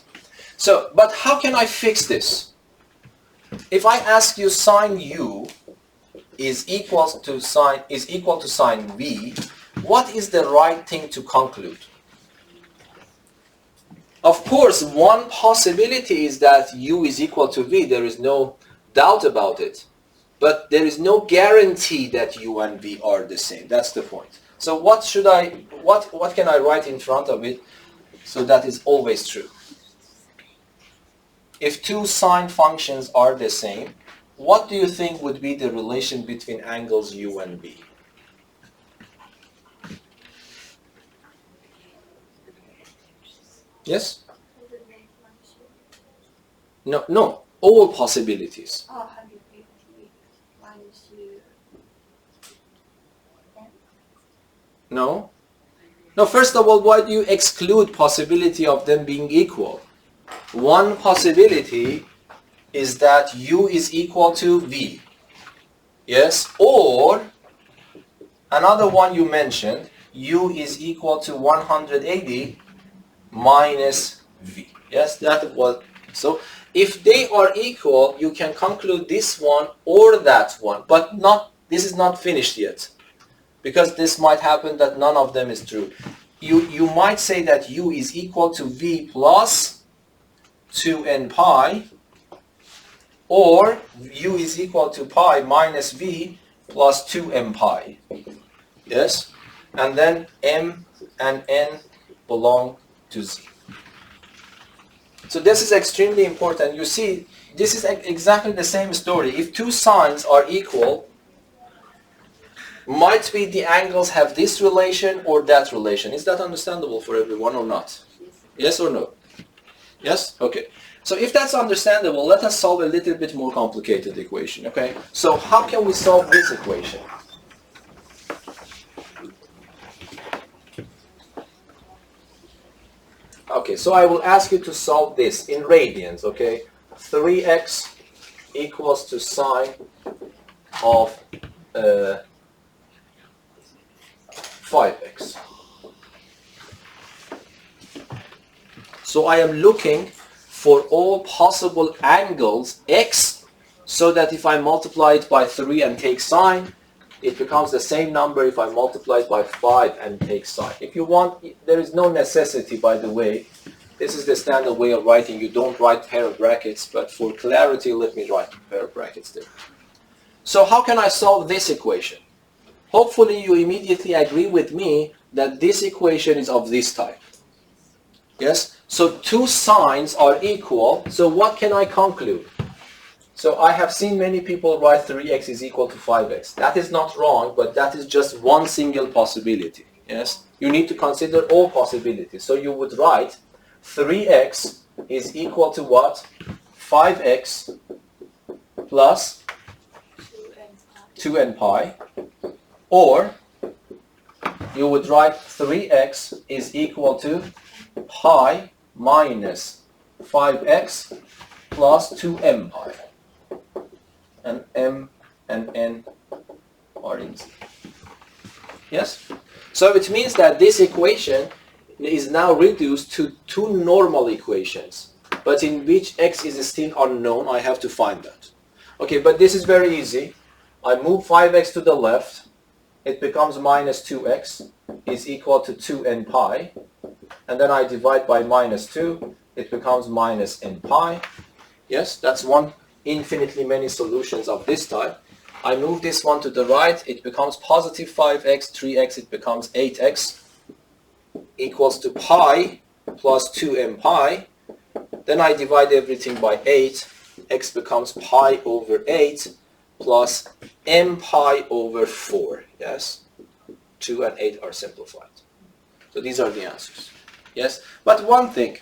A: So, but how can I fix this? If I ask you sine u is equal to sine v, what is the right thing to conclude? Of course, one possibility is that u is equal to v. There is no doubt about it. But there is no guarantee that u and v are the same. That's the point. So what can I write in front of it so that is always true? If two sine functions are the same, what do you think would be the relation between angles u and v? Yes? No. All possibilities.
C: Oh, 150 minus u.
A: No? No, first of all, why do you exclude possibility of them being equal? One possibility is that u is equal to v. Yes? Or, another one you mentioned, u is equal to 180 minus v. Yes, that was, so if they are equal, you can conclude this one or that one, but this is not finished yet, because this might happen that none of them is true. You might say that u is equal to v plus 2n pi, or u is equal to pi minus v plus 2m pi. Yes? And then m and n belong to z. So this is extremely important. You see, this is exactly the same story. If two sines are equal, might be the angles have this relation or that relation. Is that understandable for everyone or not? Yes or no? Yes? Okay. So if that's understandable, let us solve a little bit more complicated equation. Okay. So how can we solve this equation? Okay, so I will ask you to solve this in radians, okay? 3x equals to sine of 5x. So I am looking for all possible angles x, so that if I multiply it by 3 and take sine, it becomes the same number if I multiply it by 5 and take sine. If you want, there is no necessity, by the way. This is the standard way of writing. You don't write pair of brackets, but for clarity, let me write pair of brackets there. So how can I solve this equation? Hopefully you immediately agree with me that this equation is of this type. Yes? So two sines are equal. So what can I conclude? So I have seen many people write 3x is equal to 5x. That is not wrong, but that is just one single possibility. Yes? You need to consider all possibilities. So you would write 3x is equal to what? 5x plus 2n pi. Or you would write 3x is equal to pi minus 5x plus 2m pi. And m and n are in z. Yes? So it means that this equation is now reduced to two normal equations. but in which x is still unknown, I have to find that. Okay, but this is very easy. I move 5x to the left, it becomes minus 2x is equal to 2n pi, and then I divide by minus 2, it becomes minus n pi. Yes, that's one infinitely many solutions of this type. I move this one to the right, it becomes positive 5x, 3x, it becomes 8x, equals to pi plus 2m pi. Then I divide everything by 8, x becomes pi over 8 plus m pi over 4. Yes, 2 and 8 are simplified. So these are the answers. Yes, but one thing,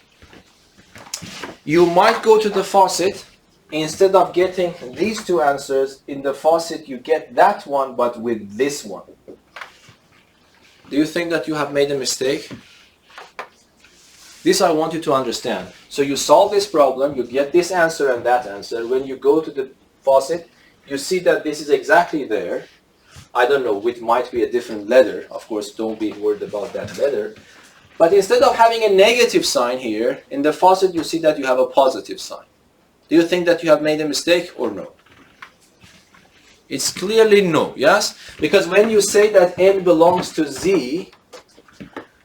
A: you might go to the faucet, instead of getting these two answers, in the faucet you get that one but with this one. Do you think that you have made a mistake? This I want you to understand. So you solve this problem, you get this answer and that answer. When you go to the faucet, you see that this is exactly there. I don't know, it might be a different letter. Of course, don't be worried about that letter. But instead of having a negative sign here, in the faucet you see that you have a positive sign. Do you think that you have made a mistake or no? It's clearly no, yes? Because when you say that n belongs to z,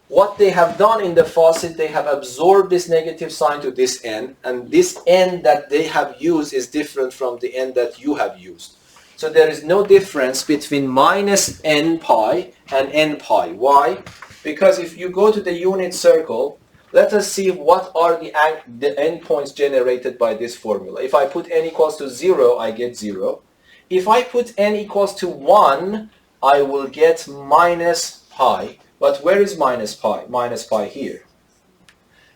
A: what they have done in the faucet, they have absorbed this negative sign to this n, and this n that they have used is different from the n that you have used. So there is no difference between minus n pi and n pi. Why? Because if you go to the unit circle, let us see what are the endpoints generated by this formula. If I put n equals to 0, I get 0. If I put n equals to 1, I will get minus pi. But where is minus pi? Minus pi here.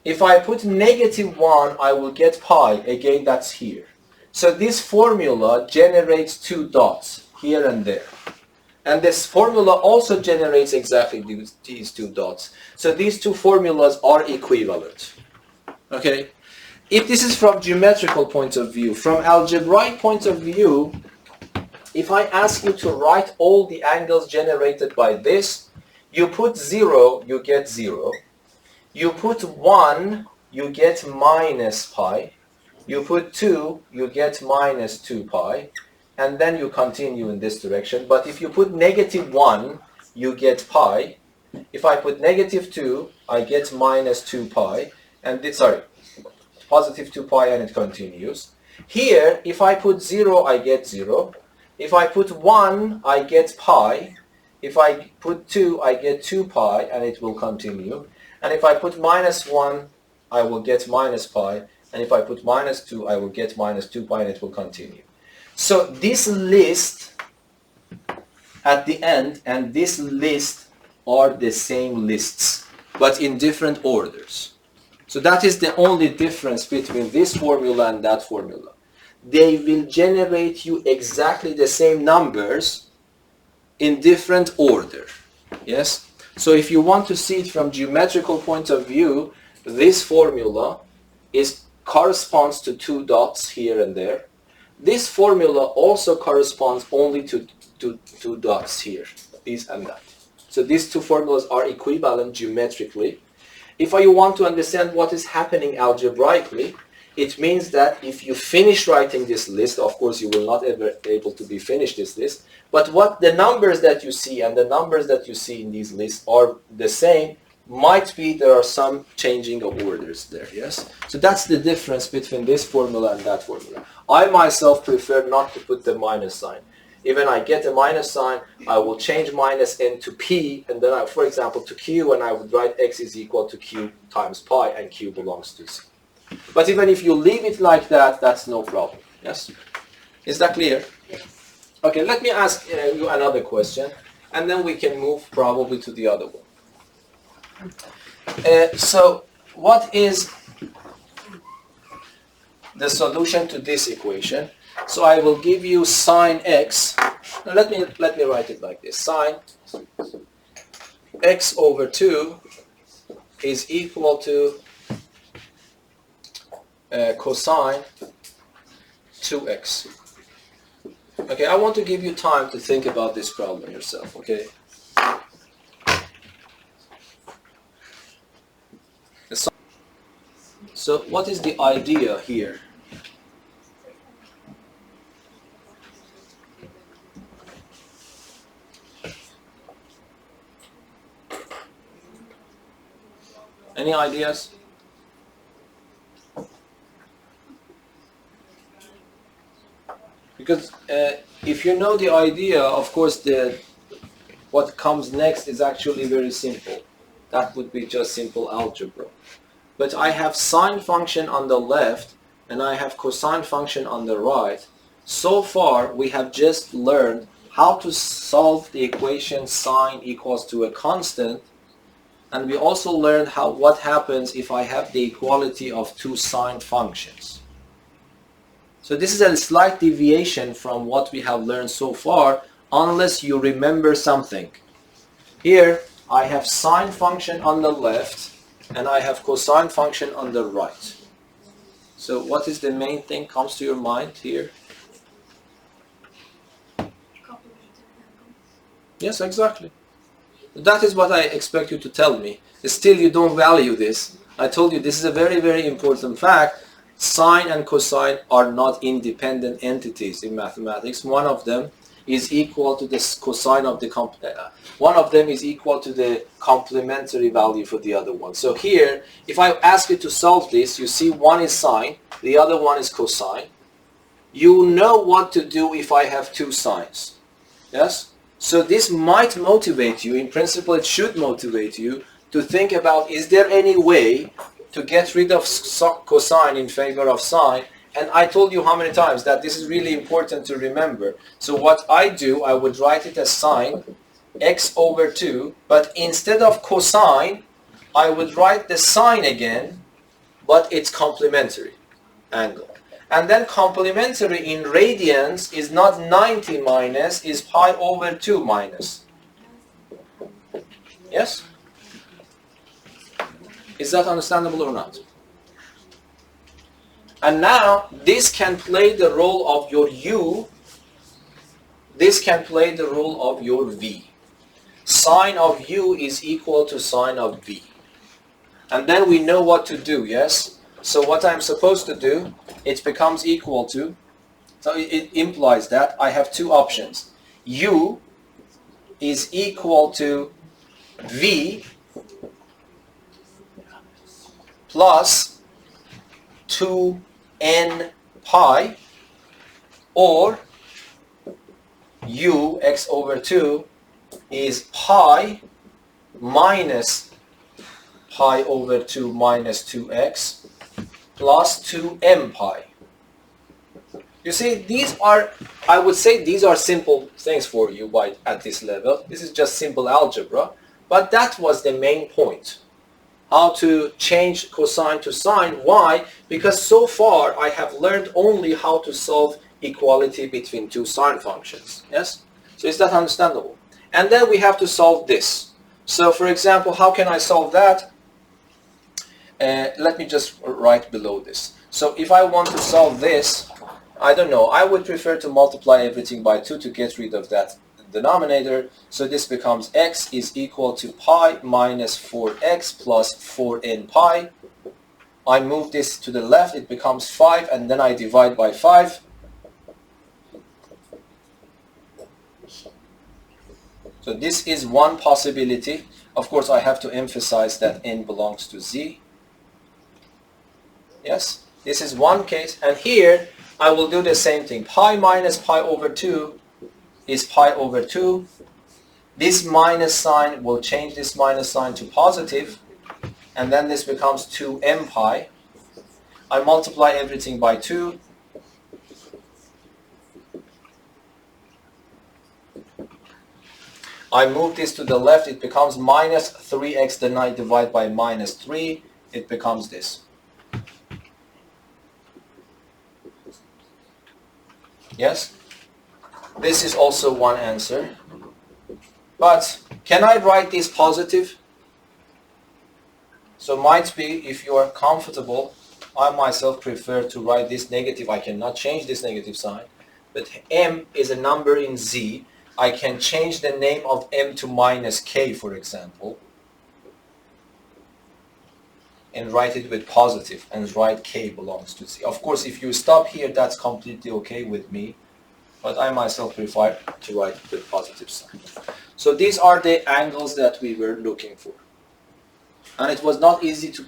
A: If I put negative 1, I will get pi. Again, that's here. So this formula generates two dots, here and there. And this formula also generates exactly these two dots. So these two formulas are equivalent. Okay? If this is from geometrical point of view, from algebraic point of view, if I ask you to write all the angles generated by this, you put 0, you get 0. You put 1, you get minus pi. You put 2, you get minus 2 pi. And then you continue in this direction. But if you put negative 1, you get pi. If I put negative 2, I get minus 2 pi. And this, positive 2 pi, and it continues. Here, if I put 0, I get 0. If I put 1, I get pi. If I put 2, I get 2 pi, and it will continue. And if I put minus 1, I will get minus pi. And if I put minus 2, I will get minus 2 pi, and it will continue. So this list at the end and this list are the same lists, but in different orders. So that is the only difference between this formula and that formula. They will generate you exactly the same numbers in different order. Yes? So if you want to see it from geometrical point of view, this formula corresponds to two dots here and there. This formula also corresponds only to two dots here, these and that. So these two formulas are equivalent geometrically. If you want to understand what is happening algebraically, it means that if you finish writing this list, of course you will not ever be able to finish this list, but what the numbers that you see and the numbers that you see in these lists are the same. Might be there are some changing of orders there, yes? So that's the difference between this formula and that formula. I myself prefer not to put the minus sign. Even I get a minus sign, I will change minus n to p, and then for example, to q, and I would write x is equal to q times pi, and q belongs to c. But even if you leave it like that, that's no problem, yes? Is that clear?
C: Yes.
A: Okay, let me ask you another question, and then we can move probably to the other one. So what is the solution to this equation? So I will give you sine x. Now let me write it like this. Sine x over 2 is equal to cosine 2x. Okay, I want to give you time to think about this problem yourself, okay? So what is the idea here? Any ideas? Because if you know the idea, of course, what comes next is actually very simple. That would be just simple algebra. But I have sine function on the left and I have cosine function on the right. So far, we have just learned how to solve the equation sine equals to a constant. And we also learned what happens if I have the equality of two sine functions. So this is a slight deviation from what we have learned so far, unless you remember something. Here, I have sine function on the left, and I have cosine function on the right. So what is the main thing comes to your mind here? Yes, exactly. That is what I expect you to tell me. Still, you don't value this. I told you this is a very, very important fact. Sine and cosine are not independent entities in mathematics. One of them is equal to the cosine of the one of them is equal to the complementary value for the other one. So here, if I ask you to solve this, you see one is sine, the other one is cosine. You know what to do if I have two sines. Yes? So this might motivate you, in principle it should motivate you to think about, is there any way to get rid of cosine in favor of sine? And I told you how many times that this is really important to remember. So what I do, I would write it as sine x over 2, but instead of cosine, I would write the sine again, but it's complementary angle. And then complementary in radians is not 90 minus, is pi over 2 minus. Yes? Is that understandable or not? And now, this can play the role of your u. This can play the role of your v. Sine of u is equal to sine of v. And then we know what to do, yes? So what I'm supposed to do, it becomes equal to, so it implies that I have two options. U is equal to v plus 2n pi, or u x over 2 is pi minus pi over 2 minus 2x plus 2m pi. You see, these are, I would say these are simple things for you at this level. This is just simple algebra, but that was the main point. How to change cosine to sine. Why? Because so far I have learned only how to solve equality between two sine functions. Yes? So is that understandable? And then we have to solve this. So for example, how can I solve that? Let me just write below this. So if I want to solve this, I don't know, I would prefer to multiply everything by 2 to get rid of that denominator. So this becomes x is equal to pi minus 4x plus 4n pi. I move this to the left, it becomes 5, and then I divide by 5. So this is one possibility. Of course, I have to emphasize that n belongs to z. Yes, this is one case. And here, I will do the same thing. Pi minus pi over 2 is pi over 2. This minus sign will change this minus sign to positive, and then this becomes 2m pi. I multiply everything by 2. I move this to the left, it becomes minus 3x, then I divide by minus 3, it becomes this. Yes? This is also one answer. But can I write this positive? So might be, if you are comfortable, I myself prefer to write this negative. I cannot change this negative sign. But m is a number in z. I can change the name of m to minus k, for example. and write it with positive and write k belongs to z. Of course, if you stop here, that's completely okay with me, but I myself prefer to write it with positive sign. So these are the angles that we were looking for. And it was not easy to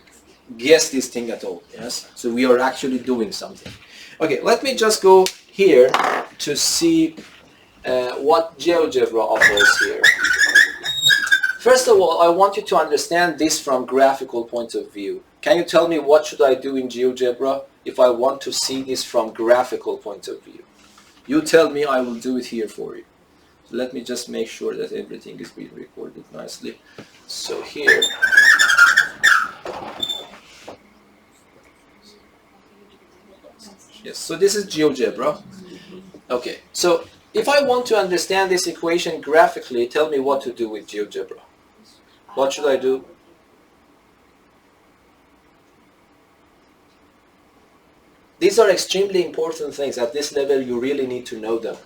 A: guess this thing at all, yes? So we are actually doing something. Okay, let me just go here to see what GeoGebra offers here. First of all, I want you to understand this from graphical point of view. Can you tell me what should I do in GeoGebra if I want to see this from graphical point of view? You tell me, I will do it here for you. So let me just make sure that everything is being recorded nicely. So here, yes, so this is GeoGebra. Okay, so if I want to understand this equation graphically, tell me what to do with GeoGebra. What should I do? These are extremely important things. At this level, you really need to know them.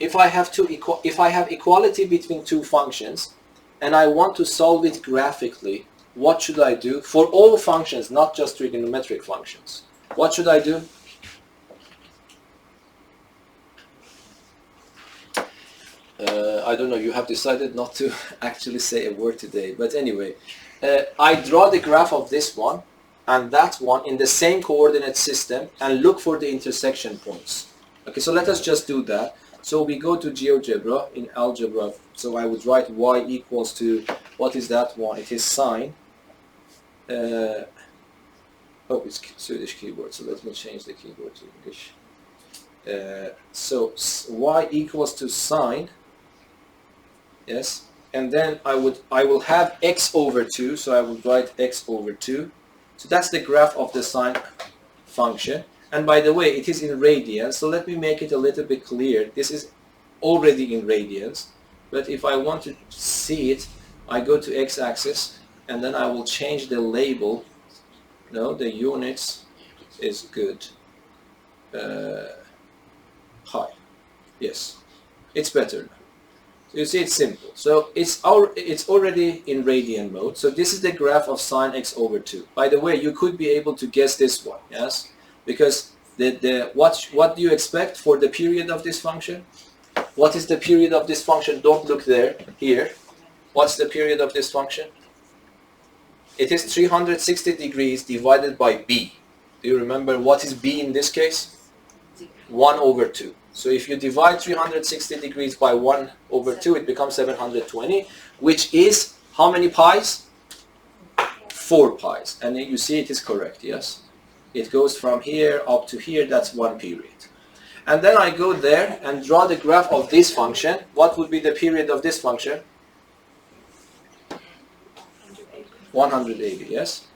A: If I have equality between two functions, and I want to solve it graphically, what should I do? For all functions, not just trigonometric functions. What should I do? I don't know, you have decided not to actually say a word today, but anyway, I draw the graph of this one and that one in the same coordinate system and look for the intersection points. Okay, so let us just do that. So we go to GeoGebra in algebra, so I would write y equals to, what is that one? It is sine. Oh, it's Swedish keyboard, so let me change the keyboard to English. So y equals to sine. Yes, and then I will have x over 2, so I will write x over 2. So that's the graph of the sine function. And by the way, it is in radians, so let me make it a little bit clear. This is already in radians, but if I want to see it, I go to x-axis, and then I will change the label. No, the units is good. High. Yes, it's better now. So you see, it's simple. So it's already in radian mode. So this is the graph of sine x over 2. By the way, you could be able to guess this one, yes? Because what do you expect for the period of this function? What is the period of this function? Don't look there. Here. What's the period of this function? It is 360 degrees divided by b. Do you remember what is b in this case? 1 over 2. So if you divide 360 degrees by 1 over 2, it becomes 720, which is how many pi's? 4 pi's. And you see it is correct, yes? It goes from here up to here, that's 1 period. And then I go there and draw the graph of this function. What would be the period of this function? 180, yes?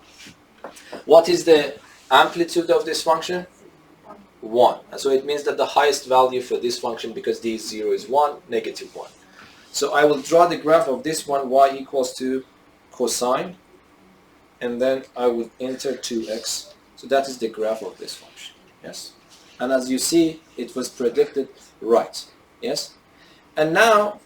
A: What is the amplitude of this function? 1. And so it means that the highest value for this function, because d0 is 1, negative 1. So I will draw the graph of this one, y equals to cosine, and then I will enter 2x. So that is the graph of this function, yes? And as you see, it was predicted right, yes? And now,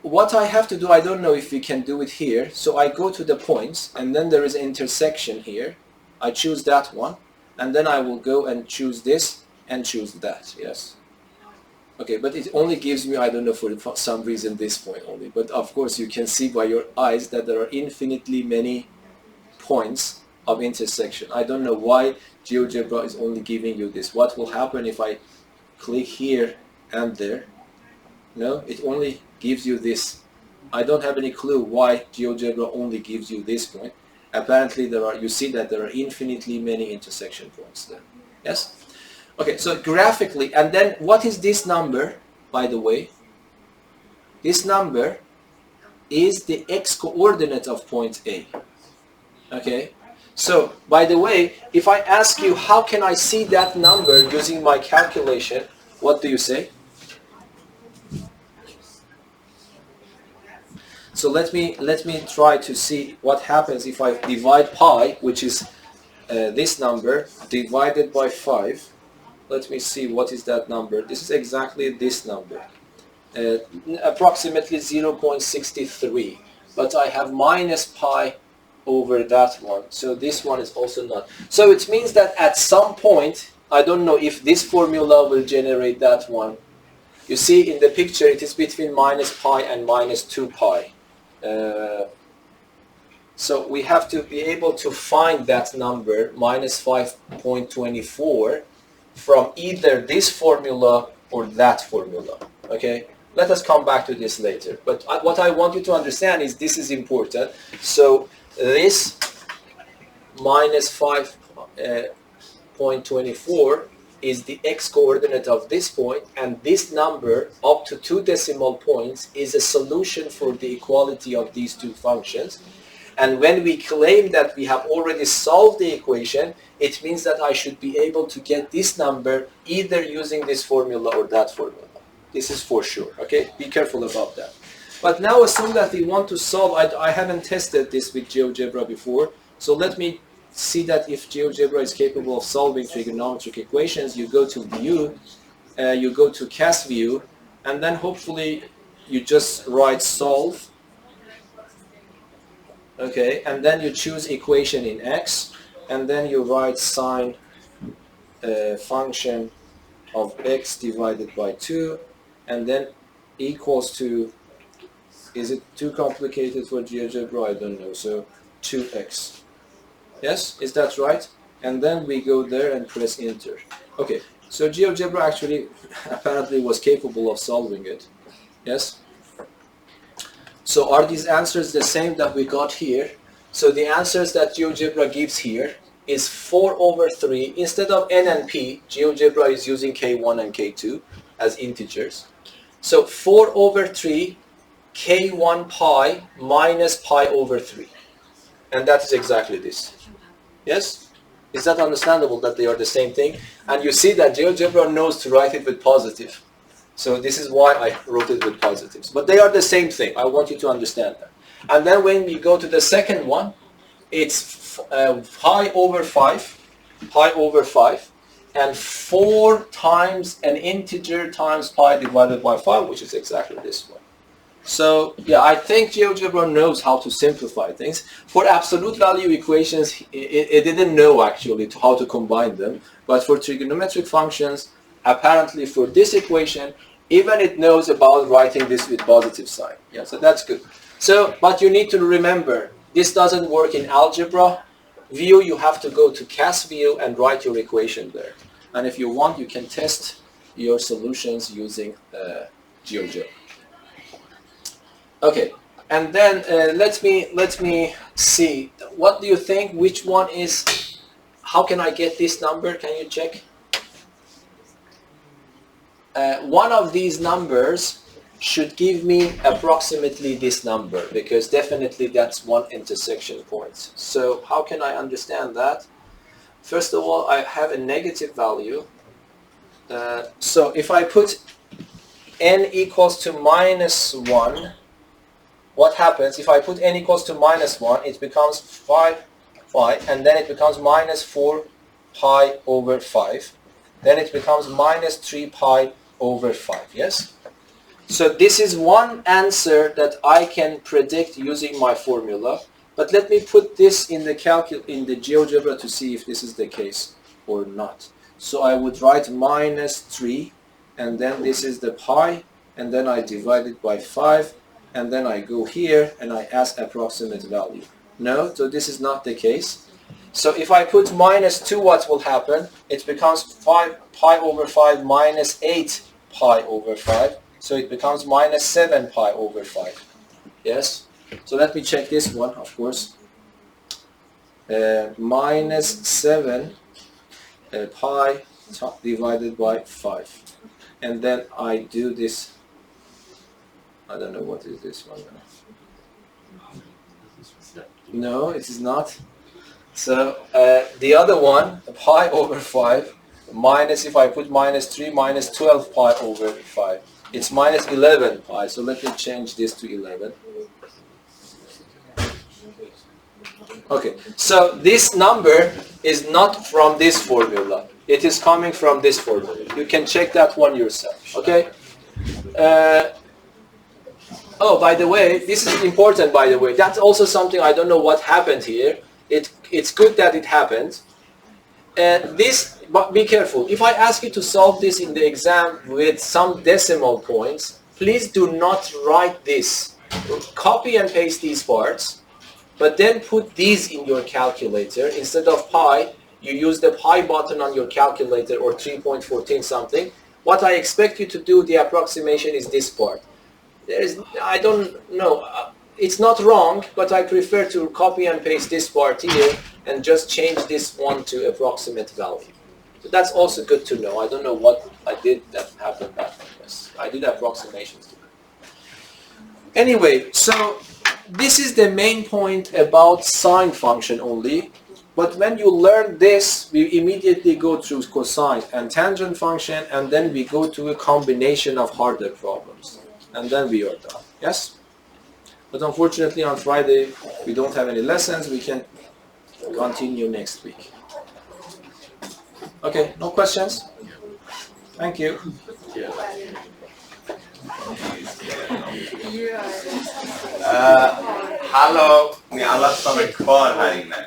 A: what I have to do, I don't know if we can do it here, so I go to the points, and then there is an intersection here. I choose that one, and then I will go and choose this, and choose that, yes? Okay, but it only gives me, I don't know, for some reason, this point only. But of course, you can see by your eyes that there are infinitely many points of intersection. I don't know why GeoGebra is only giving you this. What will happen if I click here and there? No, it only gives you this. I don't have any clue why GeoGebra only gives you this point. Apparently, you see that there are infinitely many intersection points there. Yes? Okay, so graphically, and then what is this number, by the way? This number is the x-coordinate of point A. Okay? So, by the way, if I ask you how can I see that number using my calculation, what do you say? So let me try to see what happens if I divide pi, which is this number, divided by 5. Let me see what is that number. This is exactly this number. Approximately 0.63. But I have minus pi over that one. So this one is also not. So it means that at some point, I don't know if this formula will generate that one. You see in the picture, it is between minus pi and minus 2 pi. So we have to be able to find that number, minus 5.24, from either this formula or that formula. Okay? Let us come back to this later. But what I want you to understand is this is important. So this minus 5.24 is the x-coordinate of this point, and this number up to 2 decimal points is a solution for the equality of these two functions. And when we claim that we have already solved the equation, it means that I should be able to get this number either using this formula or that formula. This is for sure, okay? Be careful about that. But now assume that we want to solve, I haven't tested this with Geogebra before, so let me see that if Geogebra is capable of solving trigonometric equations. You go to View, you go to Cast View, and then hopefully you just write Solve. Okay, and then you choose equation in X, and then you write sine function of X divided by 2, and then equals to, is it too complicated for Geogebra? I don't know, so 2x. Yes, is that right? And then we go there and press enter. Okay, so Geogebra actually apparently was capable of solving it. Yes? So are these answers the same that we got here? So the answers that Geogebra gives here is 4 over 3. Instead of n and p, Geogebra is using k1 and k2 as integers. So 4 over 3 k1 pi minus pi over 3. And that is exactly this. Yes? Is that understandable that they are the same thing? And you see that Geogebra knows to write it with positive. So this is why I wrote it with positives. But they are the same thing. I want you to understand that. And then when we go to the second one, it's pi over 5, and 4 times an integer times pi divided by 5, which is exactly this one. So yeah, I think Geogebra knows how to simplify things. For absolute value equations, it didn't know actually how to combine them. But for trigonometric functions, apparently for this equation, even it knows about writing this with positive sign. Yeah, so that's good. So, but you need to remember, this doesn't work in algebra. View, you have to go to Cast View and write your equation there. And if you want, you can test your solutions using Geogebra. Okay, and then let me see. What do you think? Which one is? How can I get this number? Can you check? One of these numbers should give me approximately this number, because definitely that's one intersection point. So how can I understand that? First of all, I have a negative value. So if I put n equals to minus 1, what happens? If I put n equals to minus 1, it becomes 5, and then it becomes minus 4 pi over 5. Then it becomes minus 3 pi over 5, yes? So this is one answer that I can predict using my formula. But let me put this in the Geogebra to see if this is the case or not. So I would write minus 3, and then this is the pi, and then I divide it by 5, and then I go here and I ask approximate value. No, so this is not the case. So if I put minus 2, what will happen? It becomes 5 pi over 5 minus 8 pi over 5. So it becomes minus 7 pi over 5. Yes? So let me check this one, of course. Minus 7 pi divided by 5. And then I do this. I don't know what is this one now. No, it is not. So the other one, pi over 5, minus, if I put minus 3, minus 12 pi over 5. It's minus 11 pi. So let me change this to 11. Okay, so this number is not from this formula. It is coming from this formula. You can check that one yourself. Okay. Oh, by the way, this is important, by the way. That's also something I don't know what happened here. It's good that it happened. But be careful. If I ask you to solve this in the exam with some decimal points, please do not write this. Copy and paste these parts, but then put these in your calculator. Instead of pi, you use the pi button on your calculator or 3.14 something. What I expect you to do, the approximation, is this part. I don't know, it's not wrong, but I prefer to copy and paste this part here and just change this one to approximate value. So that's also good to know. I don't know what I did that happened back like this. I did approximations. Anyway, so this is the main point about sine function only. But when you learn this, we immediately go through cosine and tangent function, and then we go to a combination of harder problems. And then we are done. Yes? But unfortunately on Friday we don't have any lessons. We can continue next week. Okay, no questions? Thank you.
B: Hallå, ni alla som är kvar här inne.